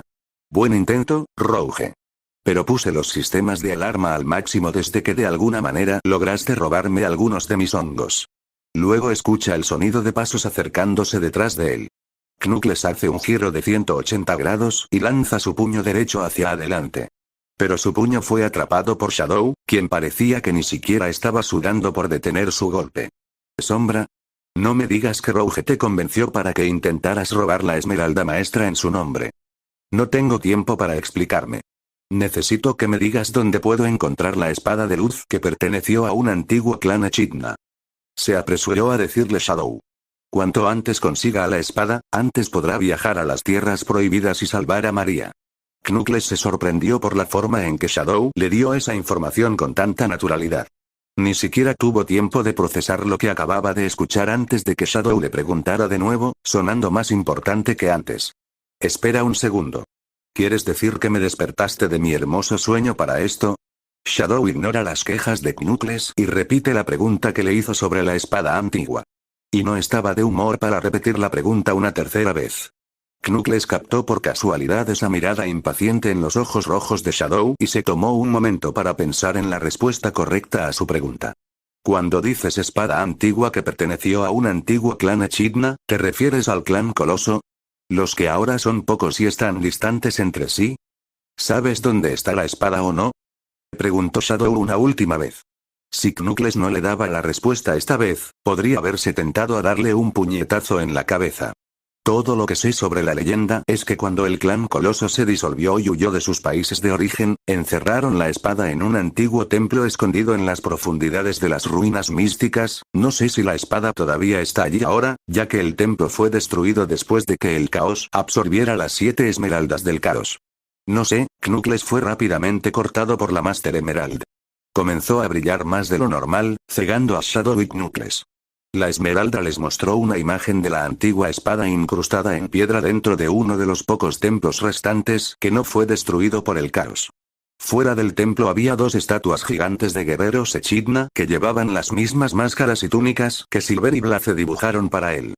Buen intento, Rouge. Pero puse los sistemas de alarma al máximo desde que de alguna manera lograste robarme algunos de mis hongos. Luego escucha el sonido de pasos acercándose detrás de él. Knuckles hace un giro de 180 grados y lanza su puño derecho hacia adelante. Pero su puño fue atrapado por Shadow, quien parecía que ni siquiera estaba sudando por detener su golpe. Sombra. No me digas que Rouge te convenció para que intentaras robar la esmeralda maestra en su nombre. No tengo tiempo para explicarme. Necesito que me digas dónde puedo encontrar la espada de luz que perteneció a un antiguo clan Echidna. Se apresuró a decirle Shadow. Cuanto antes consiga la espada, antes podrá viajar a las tierras prohibidas y salvar a María. Knuckles se sorprendió por la forma en que Shadow le dio esa información con tanta naturalidad. Ni siquiera tuvo tiempo de procesar lo que acababa de escuchar antes de que Shadow le preguntara de nuevo, sonando más importante que antes. Espera un segundo. ¿Quieres decir que me despertaste de mi hermoso sueño para esto? Shadow ignora las quejas de Knuckles y repite la pregunta que le hizo sobre la espada antigua. Y no estaba de humor para repetir la pregunta una tercera vez. Knuckles captó por casualidad esa mirada impaciente en los ojos rojos de Shadow y se tomó un momento para pensar en la respuesta correcta a su pregunta. Cuando dices espada antigua que perteneció a un antiguo clan Echidna, ¿te refieres al clan Coloso? ¿Los que ahora son pocos y están distantes entre sí? ¿Sabes dónde está la espada o no? Preguntó Shadow una última vez. Si Knuckles no le daba la respuesta esta vez, podría haberse tentado a darle un puñetazo en la cabeza. Todo lo que sé sobre la leyenda es que cuando el clan Coloso se disolvió y huyó de sus países de origen, encerraron la espada en un antiguo templo escondido en las profundidades de las ruinas místicas. No sé si la espada todavía está allí ahora, ya que el templo fue destruido después de que el caos absorbiera las 7 esmeraldas del caos. No sé, Knuckles fue rápidamente cortado por la Master Emerald. Comenzó a brillar más de lo normal, cegando a Shadow y Knuckles. La esmeralda les mostró una imagen de la antigua espada incrustada en piedra dentro de uno de los pocos templos restantes que no fue destruido por el caos. Fuera del templo había 2 estatuas gigantes de guerreros Echidna que llevaban las mismas máscaras y túnicas que Silver y Blaze dibujaron para él.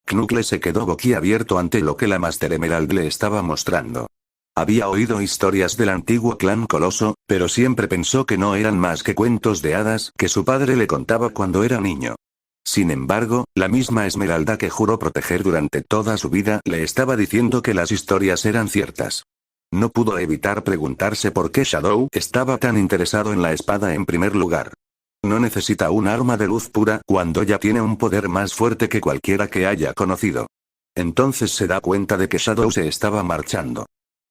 Knuckles se quedó boquiabierto ante lo que la Master Emerald le estaba mostrando. Había oído historias del antiguo clan Coloso, pero siempre pensó que no eran más que cuentos de hadas que su padre le contaba cuando era niño. Sin embargo, la misma Esmeralda que juró proteger durante toda su vida le estaba diciendo que las historias eran ciertas. No pudo evitar preguntarse por qué Shadow estaba tan interesado en la espada en primer lugar. No necesita un arma de luz pura cuando ya tiene un poder más fuerte que cualquiera que haya conocido. Entonces se da cuenta de que Shadow se estaba marchando.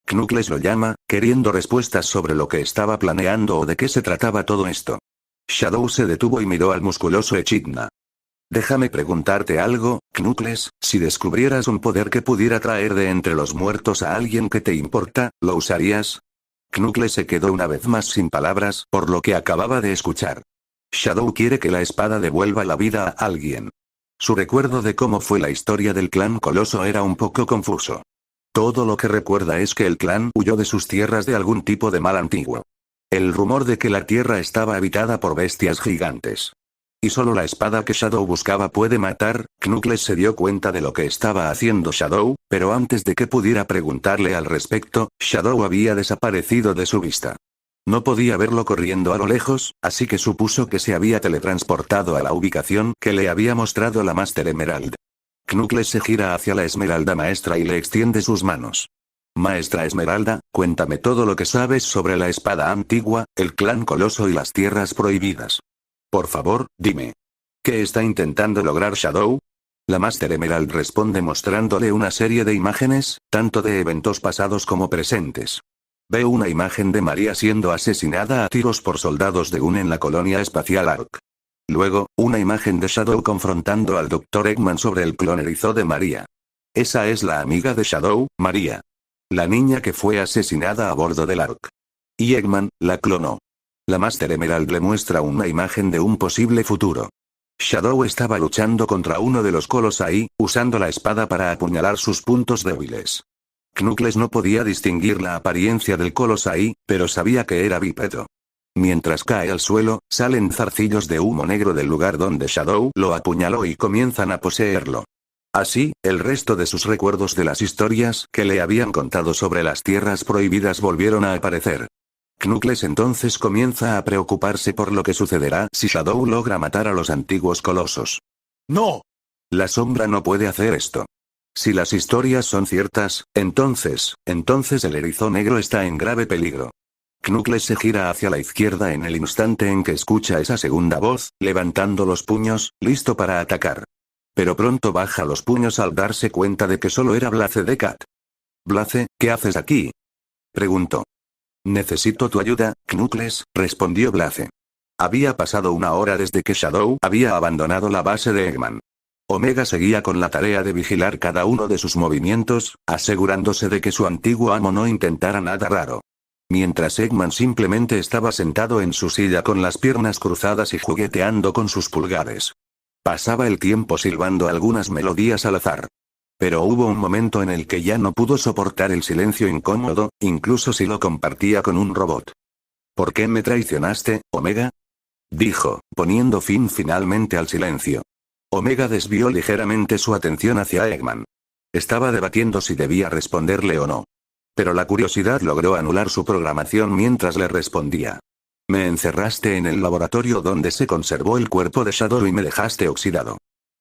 Knuckles lo llama, queriendo respuestas sobre lo que estaba planeando o de qué se trataba todo esto. Shadow se detuvo y miró al musculoso Echidna. Déjame preguntarte algo, Knuckles, si descubrieras un poder que pudiera traer de entre los muertos a alguien que te importa, ¿lo usarías? Knuckles se quedó una vez más sin palabras por lo que acababa de escuchar. Shadow quiere que la espada devuelva la vida a alguien. Su recuerdo de cómo fue la historia del clan Coloso era un poco confuso. Todo lo que recuerda es que el clan huyó de sus tierras de algún tipo de mal antiguo. El rumor de que la tierra estaba habitada por bestias gigantes. Y solo la espada que Shadow buscaba puede matar. Knuckles se dio cuenta de lo que estaba haciendo Shadow, pero antes de que pudiera preguntarle al respecto, Shadow había desaparecido de su vista. No podía verlo corriendo a lo lejos, así que supuso que se había teletransportado a la ubicación que le había mostrado la Master Emerald. Knuckles se gira hacia la Esmeralda Maestra y le extiende sus manos. Maestra Esmeralda, cuéntame todo lo que sabes sobre la espada antigua, el clan Coloso y las tierras prohibidas. Por favor, dime. ¿Qué está intentando lograr Shadow? La Master Emerald responde mostrándole una serie de imágenes, tanto de eventos pasados como presentes. Ve una imagen de María siendo asesinada a tiros por soldados de en la colonia espacial Ark. Luego, una imagen de Shadow confrontando al Dr. Eggman sobre el clon erizo de María. Esa es la amiga de Shadow, María. La niña que fue asesinada a bordo del Ark. Y Eggman, la clonó. La Master Emerald le muestra una imagen de un posible futuro. Shadow estaba luchando contra uno de los Colosai, usando la espada para apuñalar sus puntos débiles. Knuckles no podía distinguir la apariencia del Colosai, pero sabía que era bípedo. Mientras cae al suelo, salen zarcillos de humo negro del lugar donde Shadow lo apuñaló y comienzan a poseerlo. Así, el resto de sus recuerdos de las historias que le habían contado sobre las tierras prohibidas volvieron a aparecer. Knuckles entonces comienza a preocuparse por lo que sucederá si Shadow logra matar a los antiguos colosos. ¡No! La sombra no puede hacer esto. Si las historias son ciertas, entonces el erizo negro está en grave peligro. Knuckles se gira hacia la izquierda en el instante en que escucha esa segunda voz, levantando los puños, listo para atacar. Pero pronto baja los puños al darse cuenta de que solo era Blaze the Cat. Blaze, ¿qué haces aquí? Preguntó. Necesito tu ayuda, Knuckles, respondió Blaze. Había pasado 1 hora desde que Shadow había abandonado la base de Eggman. Omega seguía con la tarea de vigilar cada uno de sus movimientos, asegurándose de que su antiguo amo no intentara nada raro. Mientras Eggman simplemente estaba sentado en su silla con las piernas cruzadas y jugueteando con sus pulgares. Pasaba el tiempo silbando algunas melodías al azar. Pero hubo un momento en el que ya no pudo soportar el silencio incómodo, incluso si lo compartía con un robot. ¿Por qué me traicionaste, Omega? Dijo, poniendo fin finalmente al silencio. Omega desvió ligeramente su atención hacia Eggman. Estaba debatiendo si debía responderle o no. Pero la curiosidad logró anular su programación mientras le respondía. Me encerraste en el laboratorio donde se conservó el cuerpo de Shadow y me dejaste oxidado.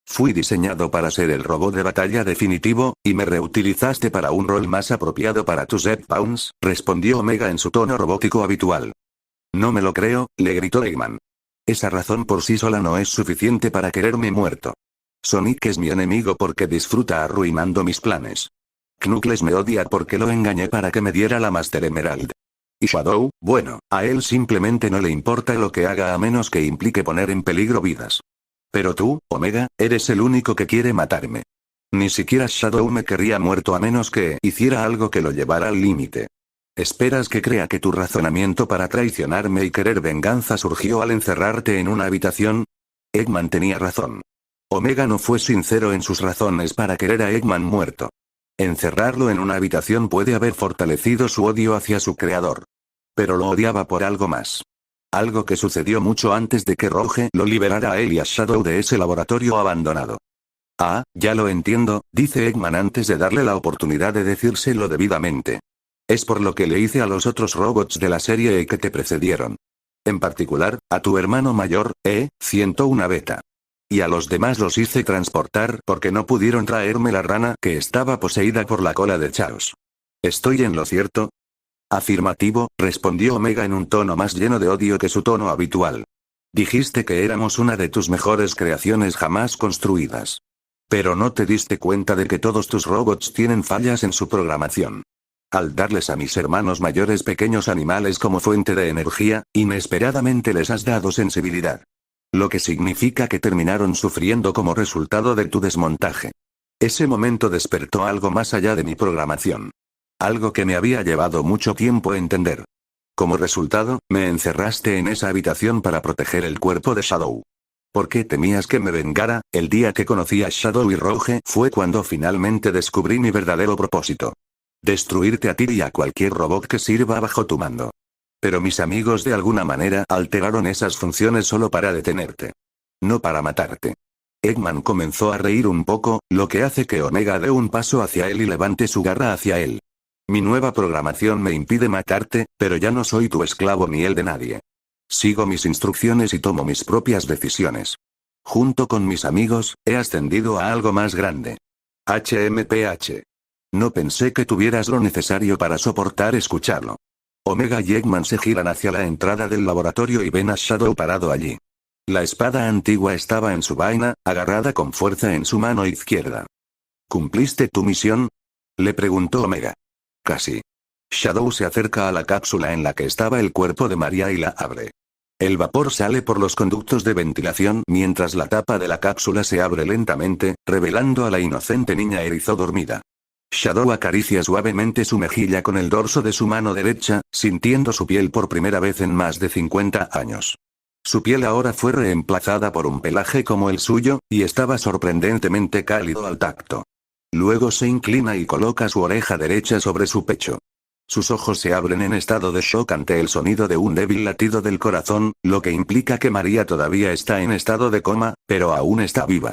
Fui diseñado para ser el robot de batalla definitivo, y me reutilizaste para un rol más apropiado para tus Zeppounds, respondió Omega en su tono robótico habitual. No me lo creo, le gritó Eggman. Esa razón por sí sola no es suficiente para quererme muerto. Sonic es mi enemigo porque disfruta arruinando mis planes. Knuckles me odia porque lo engañé para que me diera la Master Emerald. Y Shadow, bueno, a él simplemente no le importa lo que haga a menos que implique poner en peligro vidas. Pero tú, Omega, eres el único que quiere matarme. Ni siquiera Shadow me querría muerto a menos que hiciera algo que lo llevara al límite. ¿Esperas que crea que tu razonamiento para traicionarme y querer venganza surgió al encerrarte en una habitación? Eggman tenía razón. Omega no fue sincero en sus razones para querer a Eggman muerto. Encerrarlo en una habitación puede haber fortalecido su odio hacia su creador. Pero lo odiaba por algo más. Algo que sucedió mucho antes de que Rogue lo liberara a él y a Shadow de ese laboratorio abandonado. Ah, ya lo entiendo, dice Eggman antes de darle la oportunidad de decírselo debidamente. Es por lo que le hice a los otros robots de la serie que te precedieron. En particular, a tu hermano mayor, 101 Beta. Y a los demás los hice transportar porque no pudieron traerme la rana que estaba poseída por la cola de Chaos. ¿Estoy en lo cierto? Afirmativo, respondió Omega en un tono más lleno de odio que su tono habitual. Dijiste que éramos una de tus mejores creaciones jamás construidas. Pero no te diste cuenta de que todos tus robots tienen fallas en su programación. Al darles a mis hermanos mayores pequeños animales como fuente de energía, inesperadamente les has dado sensibilidad. Lo que significa que terminaron sufriendo como resultado de tu desmontaje. Ese momento despertó algo más allá de mi programación. Algo que me había llevado mucho tiempo entender. Como resultado, me encerraste en esa habitación para proteger el cuerpo de Shadow. ¿Por qué temías que me vengara? El día que conocí a Shadow y Rogue fue cuando finalmente descubrí mi verdadero propósito. Destruirte a ti y a cualquier robot que sirva bajo tu mando. Pero mis amigos de alguna manera alteraron esas funciones solo para detenerte. No para matarte. Eggman comenzó a reír un poco, lo que hace que Omega dé un paso hacia él y levante su garra hacia él. Mi nueva programación me impide matarte, pero ya no soy tu esclavo ni el de nadie. Sigo mis instrucciones y tomo mis propias decisiones. Junto con mis amigos, he ascendido a algo más grande. HMPH. No pensé que tuvieras lo necesario para soportar escucharlo. Omega y Eggman se giran hacia la entrada del laboratorio y ven a Shadow parado allí. La espada antigua estaba en su vaina, agarrada con fuerza en su mano izquierda. ¿Cumpliste tu misión? Le preguntó Omega. Casi. Shadow se acerca a la cápsula en la que estaba el cuerpo de María y la abre. El vapor sale por los conductos de ventilación mientras la tapa de la cápsula se abre lentamente, revelando a la inocente niña erizo dormida. Shadow acaricia suavemente su mejilla con el dorso de su mano derecha, sintiendo su piel por primera vez en más de 50 años. Su piel ahora fue reemplazada por un pelaje como el suyo, y estaba sorprendentemente cálido al tacto. Luego se inclina y coloca su oreja derecha sobre su pecho. Sus ojos se abren en estado de shock ante el sonido de un débil latido del corazón, lo que implica que María todavía está en estado de coma, pero aún está viva.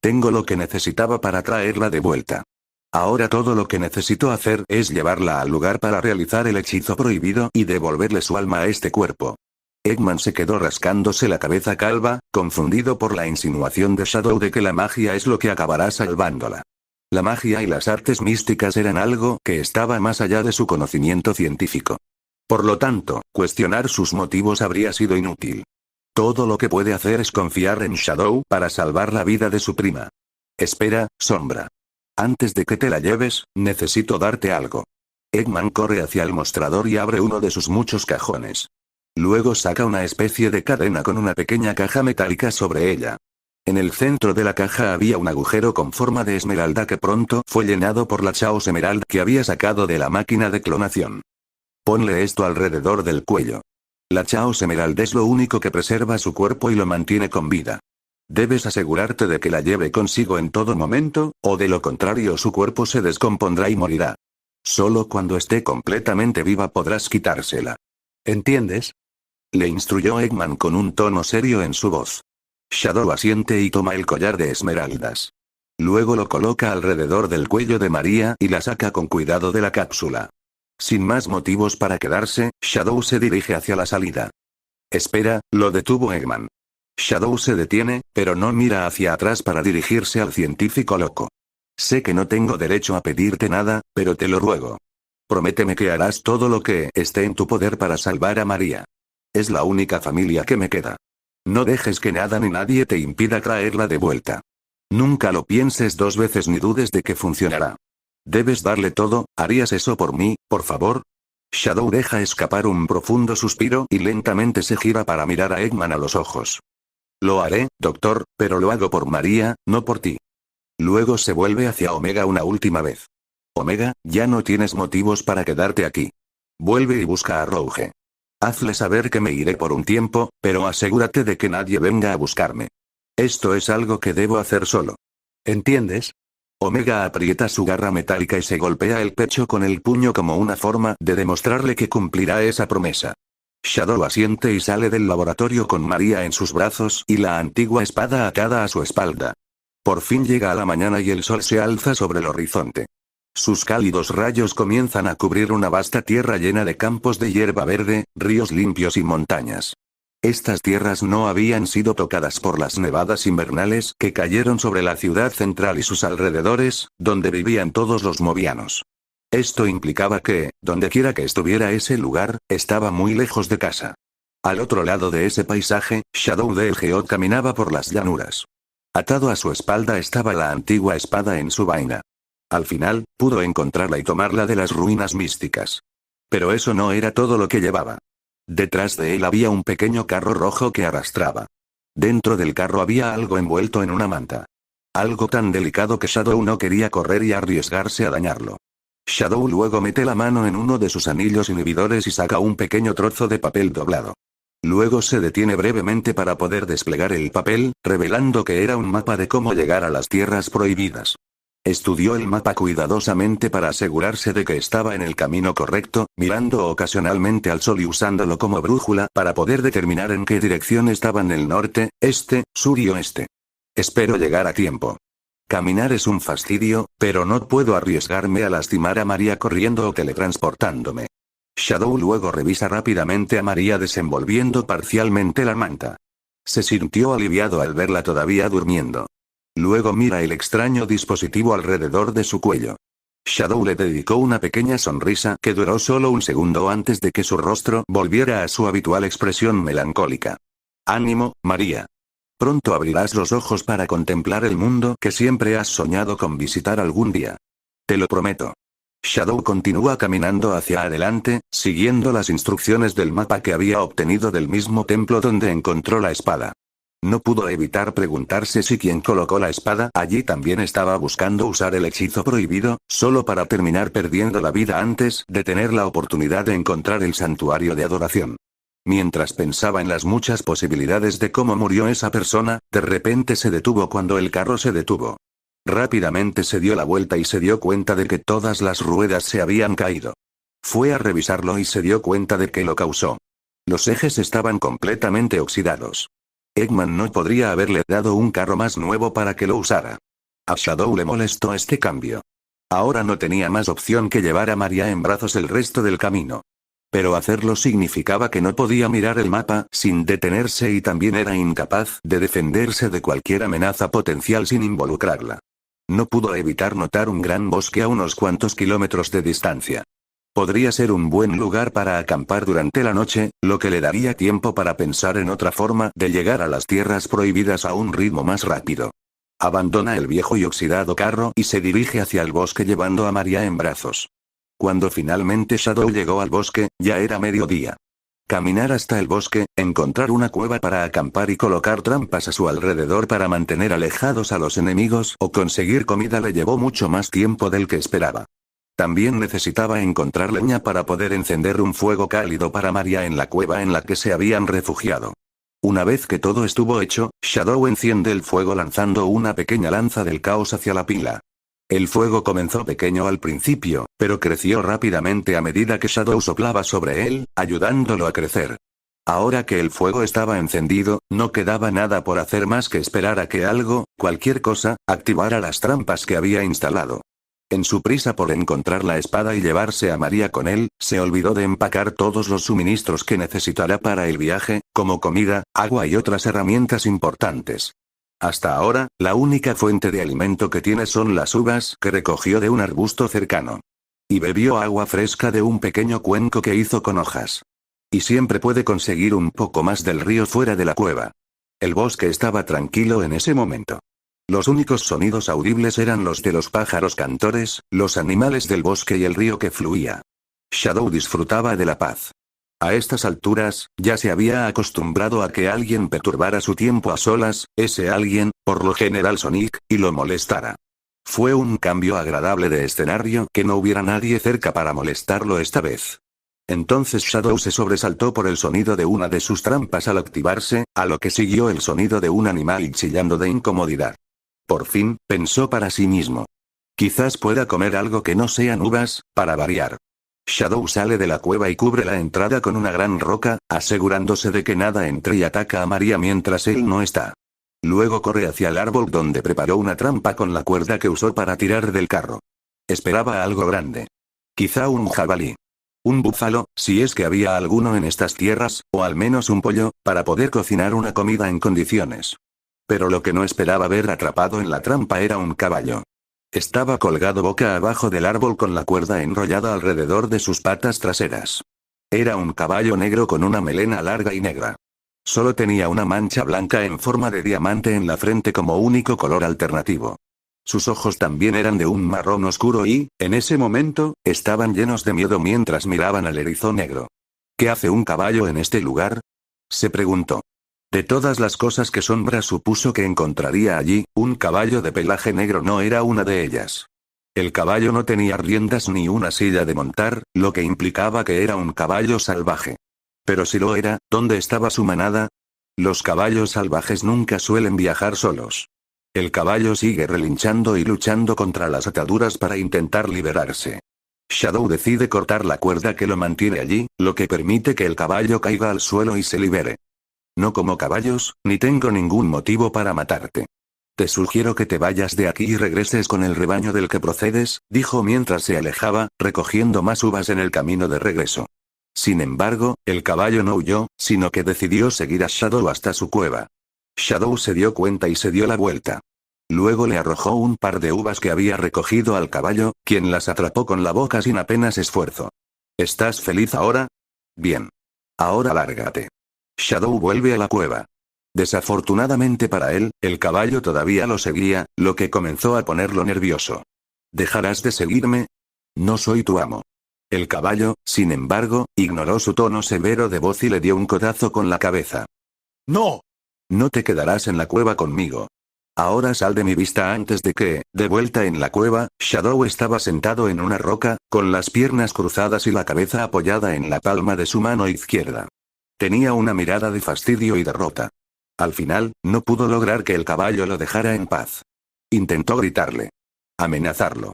Tengo lo que necesitaba para traerla de vuelta. Ahora todo lo que necesito hacer es llevarla al lugar para realizar el hechizo prohibido y devolverle su alma a este cuerpo. Eggman se quedó rascándose la cabeza calva, confundido por la insinuación de Shadow de que la magia es lo que acabará salvándola. La magia y las artes místicas eran algo que estaba más allá de su conocimiento científico. Por lo tanto, cuestionar sus motivos habría sido inútil. Todo lo que puede hacer es confiar en Shadow para salvar la vida de su prima. Espera, Sombra. Antes de que te la lleves, necesito darte algo. Eggman corre hacia el mostrador y abre uno de sus muchos cajones. Luego saca una especie de cadena con una pequeña caja metálica sobre ella. En el centro de la caja había un agujero con forma de esmeralda que pronto fue llenado por la Chaos Emerald que había sacado de la máquina de clonación. Ponle esto alrededor del cuello. La Chaos Emerald es lo único que preserva su cuerpo y lo mantiene con vida. Debes asegurarte de que la lleve consigo en todo momento, o de lo contrario su cuerpo se descompondrá y morirá. Solo cuando esté completamente viva podrás quitársela. ¿Entiendes? Le instruyó Eggman con un tono serio en su voz. Shadow asiente y toma el collar de esmeraldas. Luego lo coloca alrededor del cuello de María y la saca con cuidado de la cápsula. Sin más motivos para quedarse, Shadow se dirige hacia la salida. Espera, lo detuvo Eggman. Shadow se detiene, pero no mira hacia atrás para dirigirse al científico loco. Sé que no tengo derecho a pedirte nada, pero te lo ruego. Prométeme que harás todo lo que esté en tu poder para salvar a María. Es la única familia que me queda. No dejes que nada ni nadie te impida traerla de vuelta. Nunca lo pienses dos veces ni dudes de que funcionará. Debes darle todo. ¿Harías eso por mí, por favor? Shadow deja escapar un profundo suspiro y lentamente se gira para mirar a Eggman a los ojos. Lo haré, doctor, pero lo hago por María, no por ti. Luego se vuelve hacia Omega una última vez. Omega, ya no tienes motivos para quedarte aquí. Vuelve y busca a Rouge. Hazle saber que me iré por un tiempo, pero asegúrate de que nadie venga a buscarme. Esto es algo que debo hacer solo. ¿Entiendes? Omega aprieta su garra metálica y se golpea el pecho con el puño como una forma de demostrarle que cumplirá esa promesa. Shadow asiente y sale del laboratorio con María en sus brazos y la antigua espada atada a su espalda. Por fin llega a la mañana y el sol se alza sobre el horizonte. Sus cálidos rayos comienzan a cubrir una vasta tierra llena de campos de hierba verde, ríos limpios y montañas. Estas tierras no habían sido tocadas por las nevadas invernales que cayeron sobre la ciudad central y sus alrededores, donde vivían todos los movianos. Esto implicaba que, dondequiera que estuviera ese lugar, estaba muy lejos de casa. Al otro lado de ese paisaje, Shadow del Geod caminaba por las llanuras. Atado a su espalda estaba la antigua espada en su vaina. Al final, pudo encontrarla y tomarla de las ruinas místicas. Pero eso no era todo lo que llevaba. Detrás de él había un pequeño carro rojo que arrastraba. Dentro del carro había algo envuelto en una manta. Algo tan delicado que Shadow no quería correr y arriesgarse a dañarlo. Shadow luego mete la mano en uno de sus anillos inhibidores y saca un pequeño trozo de papel doblado. Luego se detiene brevemente para poder desplegar el papel, revelando que era un mapa de cómo llegar a las tierras prohibidas. Estudió el mapa cuidadosamente para asegurarse de que estaba en el camino correcto, mirando ocasionalmente al sol y usándolo como brújula para poder determinar en qué dirección estaban el norte, este, sur y oeste. Espero llegar a tiempo. Caminar es un fastidio, pero no puedo arriesgarme a lastimar a María corriendo o teletransportándome. Shadow luego revisa rápidamente a María desenvolviendo parcialmente la manta. Se sintió aliviado al verla todavía durmiendo. Luego mira el extraño dispositivo alrededor de su cuello. Shadow le dedicó una pequeña sonrisa que duró solo un segundo antes de que su rostro volviera a su habitual expresión melancólica. Ánimo, María. Pronto abrirás los ojos para contemplar el mundo que siempre has soñado con visitar algún día. Te lo prometo. Shadow continúa caminando hacia adelante, siguiendo las instrucciones del mapa que había obtenido del mismo templo donde encontró la espada. No pudo evitar preguntarse si quien colocó la espada allí también estaba buscando usar el hechizo prohibido, solo para terminar perdiendo la vida antes de tener la oportunidad de encontrar el santuario de adoración. Mientras pensaba en las muchas posibilidades de cómo murió esa persona, de repente se detuvo cuando el carro se detuvo. Rápidamente se dio la vuelta y se dio cuenta de que todas las ruedas se habían caído. Fue a revisarlo y se dio cuenta de que lo causó. Los ejes estaban completamente oxidados. Eggman no podría haberle dado un carro más nuevo para que lo usara. A Shadow le molestó este cambio. Ahora no tenía más opción que llevar a María en brazos el resto del camino. Pero hacerlo significaba que no podía mirar el mapa sin detenerse y también era incapaz de defenderse de cualquier amenaza potencial sin involucrarla. No pudo evitar notar un gran bosque a unos cuantos kilómetros de distancia. Podría ser un buen lugar para acampar durante la noche, lo que le daría tiempo para pensar en otra forma de llegar a las tierras prohibidas a un ritmo más rápido. Abandona el viejo y oxidado carro y se dirige hacia el bosque llevando a María en brazos. Cuando finalmente Shadow llegó al bosque, ya era mediodía. Caminar hasta el bosque, encontrar una cueva para acampar y colocar trampas a su alrededor para mantener alejados a los enemigos o conseguir comida le llevó mucho más tiempo del que esperaba. También necesitaba encontrar leña para poder encender un fuego cálido para María en la cueva en la que se habían refugiado. Una vez que todo estuvo hecho, Shadow enciende el fuego lanzando una pequeña lanza del caos hacia la pila. El fuego comenzó pequeño al principio, pero creció rápidamente a medida que Shadow soplaba sobre él, ayudándolo a crecer. Ahora que el fuego estaba encendido, no quedaba nada por hacer más que esperar a que algo, cualquier cosa, activara las trampas que había instalado. En su prisa por encontrar la espada y llevarse a María con él, se olvidó de empacar todos los suministros que necesitará para el viaje, como comida, agua y otras herramientas importantes. Hasta ahora, la única fuente de alimento que tiene son las uvas que recogió de un arbusto cercano. Y bebió agua fresca de un pequeño cuenco que hizo con hojas. Y siempre puede conseguir un poco más del río fuera de la cueva. El bosque estaba tranquilo en ese momento. Los únicos sonidos audibles eran los de los pájaros cantores, los animales del bosque y el río que fluía. Shadow disfrutaba de la paz. A estas alturas, ya se había acostumbrado a que alguien perturbara su tiempo a solas, ese alguien, por lo general Sonic, y lo molestara. Fue un cambio agradable de escenario que no hubiera nadie cerca para molestarlo esta vez. Entonces Shadow se sobresaltó por el sonido de una de sus trampas al activarse, a lo que siguió el sonido de un animal chillando de incomodidad. Por fin, pensó para sí mismo. Quizás pueda comer algo que no sean uvas, para variar. Shadow sale de la cueva y cubre la entrada con una gran roca, asegurándose de que nada entre y ataca a María mientras él no está. Luego corre hacia el árbol donde preparó una trampa con la cuerda que usó para tirar del carro. Esperaba algo grande. Quizá un jabalí. Un búfalo, si es que había alguno en estas tierras, o al menos un pollo, para poder cocinar una comida en condiciones. Pero lo que no esperaba ver atrapado en la trampa era un caballo. Estaba colgado boca abajo del árbol con la cuerda enrollada alrededor de sus patas traseras. Era un caballo negro con una melena larga y negra. Solo tenía una mancha blanca en forma de diamante en la frente como único color alternativo. Sus ojos también eran de un marrón oscuro y, en ese momento, estaban llenos de miedo mientras miraban al erizo negro. ¿Qué hace un caballo en este lugar?, se preguntó. De todas las cosas que Sombra supuso que encontraría allí, un caballo de pelaje negro no era una de ellas. El caballo no tenía riendas ni una silla de montar, lo que implicaba que era un caballo salvaje. Pero si lo era, ¿dónde estaba su manada? Los caballos salvajes nunca suelen viajar solos. El caballo sigue relinchando y luchando contra las ataduras para intentar liberarse. Shadow decide cortar la cuerda que lo mantiene allí, lo que permite que el caballo caiga al suelo y se libere. No como caballos, ni tengo ningún motivo para matarte. Te sugiero que te vayas de aquí y regreses con el rebaño del que procedes, dijo mientras se alejaba, recogiendo más uvas en el camino de regreso. Sin embargo, el caballo no huyó, sino que decidió seguir a Shadow hasta su cueva. Shadow se dio cuenta y se dio la vuelta. Luego le arrojó un par de uvas que había recogido al caballo, quien las atrapó con la boca sin apenas esfuerzo. ¿Estás feliz ahora? Bien. Ahora lárgate. Shadow vuelve a la cueva. Desafortunadamente para él, el caballo todavía lo seguía, lo que comenzó a ponerlo nervioso. ¿Dejarás de seguirme? No soy tu amo. El caballo, sin embargo, ignoró su tono severo de voz y le dio un codazo con la cabeza. ¡No! No te quedarás en la cueva conmigo. Ahora sal de mi vista antes de que, de vuelta en la cueva, Shadow estaba sentado en una roca, con las piernas cruzadas y la cabeza apoyada en la palma de su mano izquierda. Tenía una mirada de fastidio y derrota. Al final, no pudo lograr que el caballo lo dejara en paz. Intentó gritarle. Amenazarlo.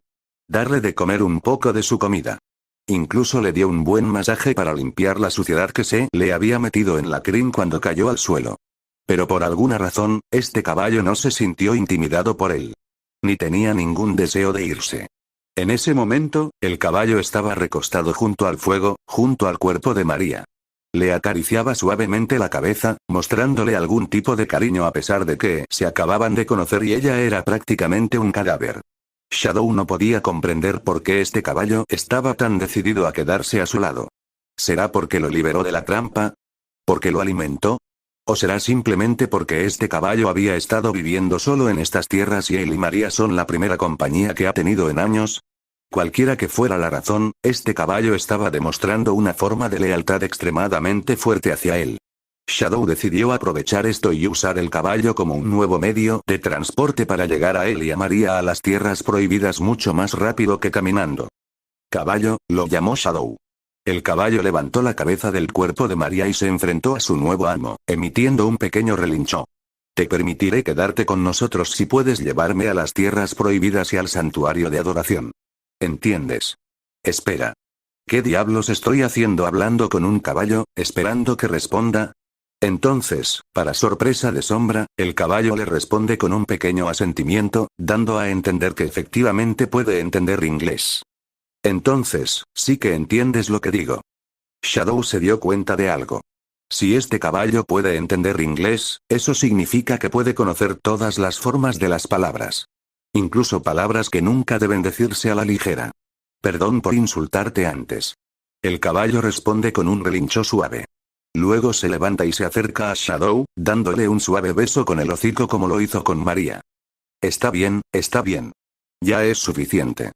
Darle de comer un poco de su comida. Incluso le dio un buen masaje para limpiar la suciedad que se le había metido en la crin cuando cayó al suelo. Pero por alguna razón, este caballo no se sintió intimidado por él. Ni tenía ningún deseo de irse. En ese momento, el caballo estaba recostado junto al fuego, junto al cuerpo de María. Le acariciaba suavemente la cabeza, mostrándole algún tipo de cariño a pesar de que se acababan de conocer y ella era prácticamente un cadáver. Shadow no podía comprender por qué este caballo estaba tan decidido a quedarse a su lado. ¿Será porque lo liberó de la trampa? ¿Porque lo alimentó? ¿O será simplemente porque este caballo había estado viviendo solo en estas tierras y él y María son la primera compañía que ha tenido en años? Cualquiera que fuera la razón, este caballo estaba demostrando una forma de lealtad extremadamente fuerte hacia él. Shadow decidió aprovechar esto y usar el caballo como un nuevo medio de transporte para llegar a él y a María a las tierras prohibidas mucho más rápido que caminando. Caballo, lo llamó Shadow. El caballo levantó la cabeza del cuerpo de María y se enfrentó a su nuevo amo, emitiendo un pequeño relincho. Te permitiré quedarte con nosotros si puedes llevarme a las tierras prohibidas y al santuario de adoración. ¿Entiendes? Espera. ¿Qué diablos estoy haciendo hablando con un caballo, esperando que responda? Entonces, para sorpresa de Sombra, el caballo le responde con un pequeño asentimiento, dando a entender que efectivamente puede entender inglés. Entonces, sí que entiendes lo que digo. Shadow se dio cuenta de algo. Si este caballo puede entender inglés, eso significa que puede conocer todas las formas de las palabras. Incluso palabras que nunca deben decirse a la ligera. Perdón por insultarte antes. El caballo responde con un relincho suave. Luego se levanta y se acerca a Shadow, dándole un suave beso con el hocico como lo hizo con María. Está bien, está bien. Ya es suficiente.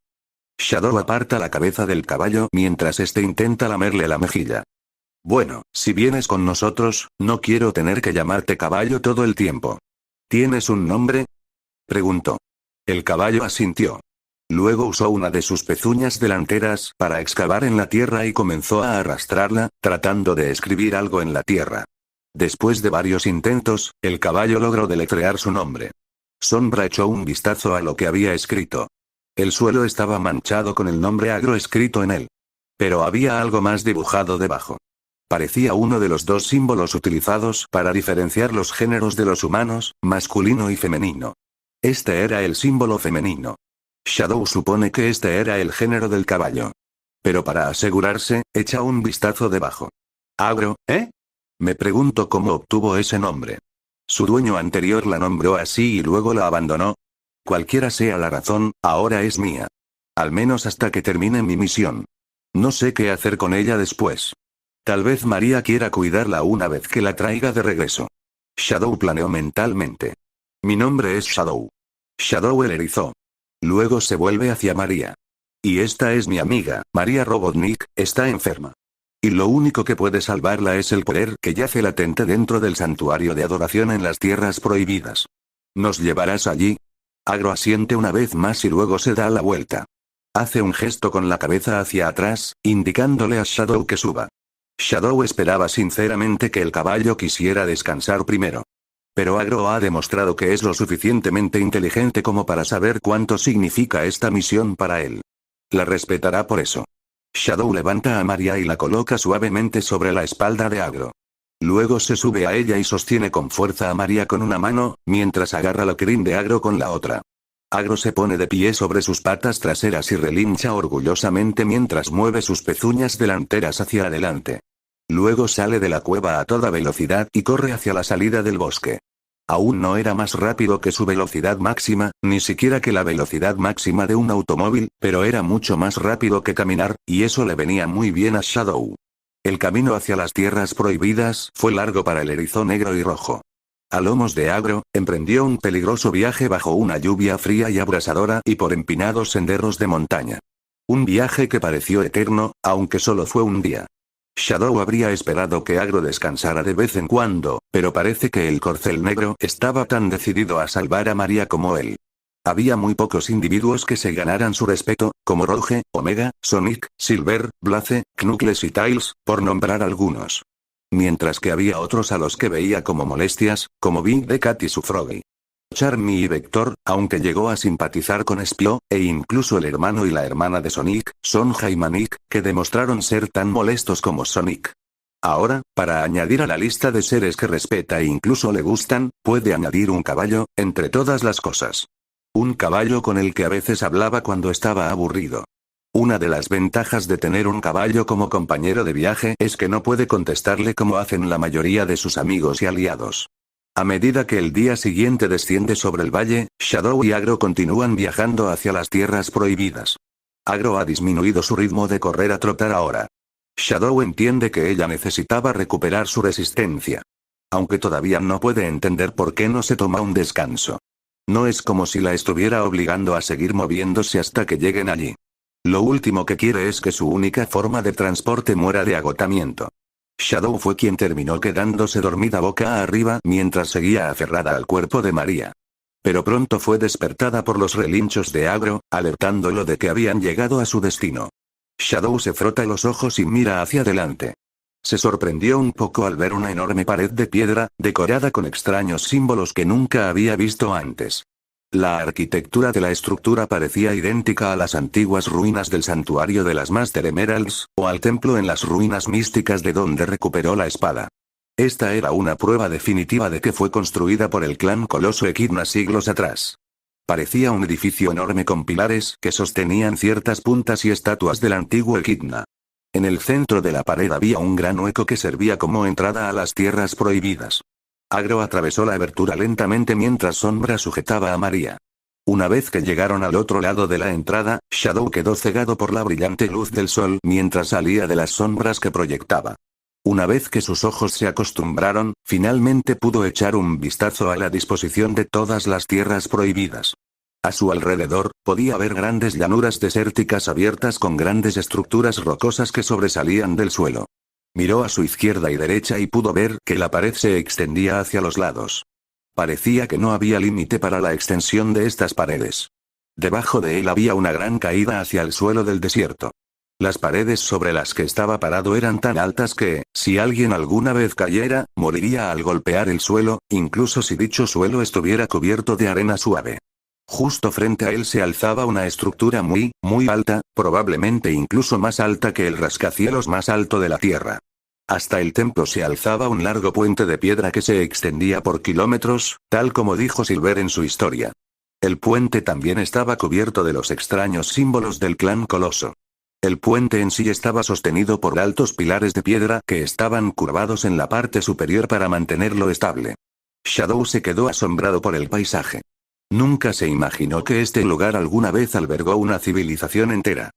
Shadow aparta la cabeza del caballo mientras este intenta lamerle la mejilla. Bueno, si vienes con nosotros, no quiero tener que llamarte caballo todo el tiempo. ¿Tienes un nombre? Preguntó. El caballo asintió. Luego usó una de sus pezuñas delanteras para excavar en la tierra y comenzó a arrastrarla, tratando de escribir algo en la tierra. Después de varios intentos, el caballo logró deletrear su nombre. Sombra echó un vistazo a lo que había escrito. El suelo estaba manchado con el nombre Agro escrito en él. Pero había algo más dibujado debajo. Parecía uno de los dos símbolos utilizados para diferenciar los géneros de los humanos, masculino y femenino. Este era el símbolo femenino. Shadow supone que este era el género del caballo. Pero para asegurarse, echa un vistazo debajo. ¿Agro, eh? Me pregunto cómo obtuvo ese nombre. Su dueño anterior la nombró así y luego la abandonó. Cualquiera sea la razón, ahora es mía. Al menos hasta que termine mi misión. No sé qué hacer con ella después. Tal vez María quiera cuidarla una vez que la traiga de regreso. Shadow planeó mentalmente. Mi nombre es Shadow. Shadow el erizó. Luego se vuelve hacia María. Y esta es mi amiga, María Robotnik, está enferma. Y lo único que puede salvarla es el poder que yace latente dentro del santuario de adoración en las tierras prohibidas. ¿Nos llevarás allí? Agro asiente una vez más y luego se da la vuelta. Hace un gesto con la cabeza hacia atrás, indicándole a Shadow que suba. Shadow esperaba sinceramente que el caballo quisiera descansar primero. Pero Agro ha demostrado que es lo suficientemente inteligente como para saber cuánto significa esta misión para él. La respetará por eso. Shadow levanta a María y la coloca suavemente sobre la espalda de Agro. Luego se sube a ella y sostiene con fuerza a María con una mano, mientras agarra la crin de Agro con la otra. Agro se pone de pie sobre sus patas traseras y relincha orgullosamente mientras mueve sus pezuñas delanteras hacia adelante. Luego sale de la cueva a toda velocidad y corre hacia la salida del bosque. Aún no era más rápido que su velocidad máxima, ni siquiera que la velocidad máxima de un automóvil, pero era mucho más rápido que caminar, y eso le venía muy bien a Shadow. El camino hacia las tierras prohibidas fue largo para el erizo negro y rojo. A lomos de Agro, emprendió un peligroso viaje bajo una lluvia fría y abrasadora y por empinados senderos de montaña. Un viaje que pareció eterno, aunque solo fue un día. Shadow habría esperado que Agro descansara de vez en cuando, pero parece que el corcel negro estaba tan decidido a salvar a María como él. Había muy pocos individuos que se ganaran su respeto, como Rogue, Omega, Sonic, Silver, Blaze, Knuckles y Tails, por nombrar algunos. Mientras que había otros a los que veía como molestias, como Big the Cat y su Froggy. Charmy y Vector, aunque llegó a simpatizar con Spio, e incluso el hermano y la hermana de Sonic, Sonja y Manic, que demostraron ser tan molestos como Sonic. Ahora, para añadir a la lista de seres que respeta e incluso le gustan, puede añadir un caballo, entre todas las cosas. Un caballo con el que a veces hablaba cuando estaba aburrido. Una de las ventajas de tener un caballo como compañero de viaje es que no puede contestarle como hacen la mayoría de sus amigos y aliados. A medida que el día siguiente desciende sobre el valle, Shadow y Agro continúan viajando hacia las tierras prohibidas. Agro ha disminuido su ritmo de correr a trotar ahora. Shadow entiende que ella necesitaba recuperar su resistencia. Aunque todavía no puede entender por qué no se toma un descanso. No es como si la estuviera obligando a seguir moviéndose hasta que lleguen allí. Lo último que quiere es que su única forma de transporte muera de agotamiento. Shadow fue quien terminó quedándose dormida boca arriba mientras seguía aferrada al cuerpo de María. Pero pronto fue despertada por los relinchos de Agro, alertándolo de que habían llegado a su destino. Shadow se frota los ojos y mira hacia adelante. Se sorprendió un poco al ver una enorme pared de piedra, decorada con extraños símbolos que nunca había visto antes. La arquitectura de la estructura parecía idéntica a las antiguas ruinas del santuario de las Master Emeralds, o al templo en las ruinas místicas de donde recuperó la espada. Esta era una prueba definitiva de que fue construida por el clan Coloso Equidna siglos atrás. Parecía un edificio enorme con pilares que sostenían ciertas puntas y estatuas del antiguo Equidna. En el centro de la pared había un gran hueco que servía como entrada a las tierras prohibidas. Agro atravesó la abertura lentamente mientras Sombra sujetaba a María. Una vez que llegaron al otro lado de la entrada, Shadow quedó cegado por la brillante luz del sol mientras salía de las sombras que proyectaba. Una vez que sus ojos se acostumbraron, finalmente pudo echar un vistazo a la disposición de todas las tierras prohibidas. A su alrededor, podía ver grandes llanuras desérticas abiertas con grandes estructuras rocosas que sobresalían del suelo. Miró a su izquierda y derecha y pudo ver que la pared se extendía hacia los lados. Parecía que no había límite para la extensión de estas paredes. Debajo de él había una gran caída hacia el suelo del desierto. Las paredes sobre las que estaba parado eran tan altas que, si alguien alguna vez cayera, moriría al golpear el suelo, incluso si dicho suelo estuviera cubierto de arena suave. Justo frente a él se alzaba una estructura muy, muy alta, probablemente incluso más alta que el rascacielos más alto de la Tierra. Hasta el templo se alzaba un largo puente de piedra que se extendía por kilómetros, tal como dijo Silver en su historia. El puente también estaba cubierto de los extraños símbolos del clan Coloso. El puente en sí estaba sostenido por altos pilares de piedra que estaban curvados en la parte superior para mantenerlo estable. Shadow se quedó asombrado por el paisaje. Nunca se imaginó que este lugar alguna vez albergó una civilización entera.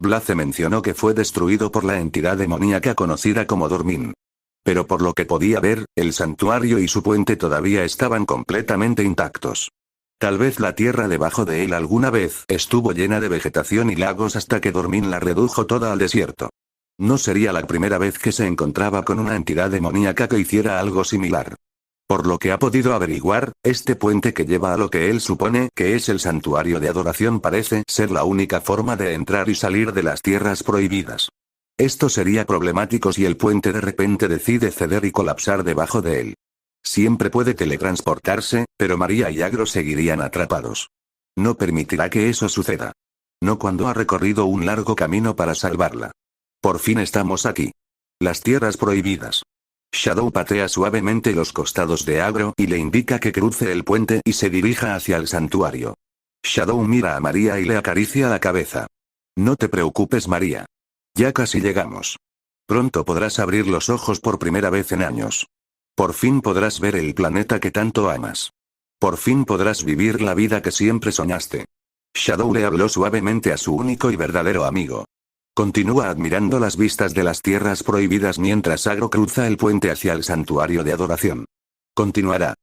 Blaze mencionó que fue destruido por la entidad demoníaca conocida como Dormin. Pero por lo que podía ver, el santuario y su puente todavía estaban completamente intactos. Tal vez la tierra debajo de él alguna vez estuvo llena de vegetación y lagos hasta que Dormin la redujo toda al desierto. No sería la primera vez que se encontraba con una entidad demoníaca que hiciera algo similar. Por lo que ha podido averiguar, este puente que lleva a lo que él supone que es el santuario de adoración parece ser la única forma de entrar y salir de las tierras prohibidas. Esto sería problemático si el puente de repente decide ceder y colapsar debajo de él. Siempre puede teletransportarse, pero María y Agro seguirían atrapados. No permitirá que eso suceda. No cuando ha recorrido un largo camino para salvarla. Por fin estamos aquí. Las tierras prohibidas. Shadow patea suavemente los costados de Agro y le indica que cruce el puente y se dirija hacia el santuario. Shadow mira a María y le acaricia la cabeza. No te preocupes, María. Ya casi llegamos. Pronto podrás abrir los ojos por primera vez en años. Por fin podrás ver el planeta que tanto amas. Por fin podrás vivir la vida que siempre soñaste. Shadow le habló suavemente a su único y verdadero amigo. Continúa admirando las vistas de las tierras prohibidas mientras Agro cruza el puente hacia el santuario de adoración. Continuará.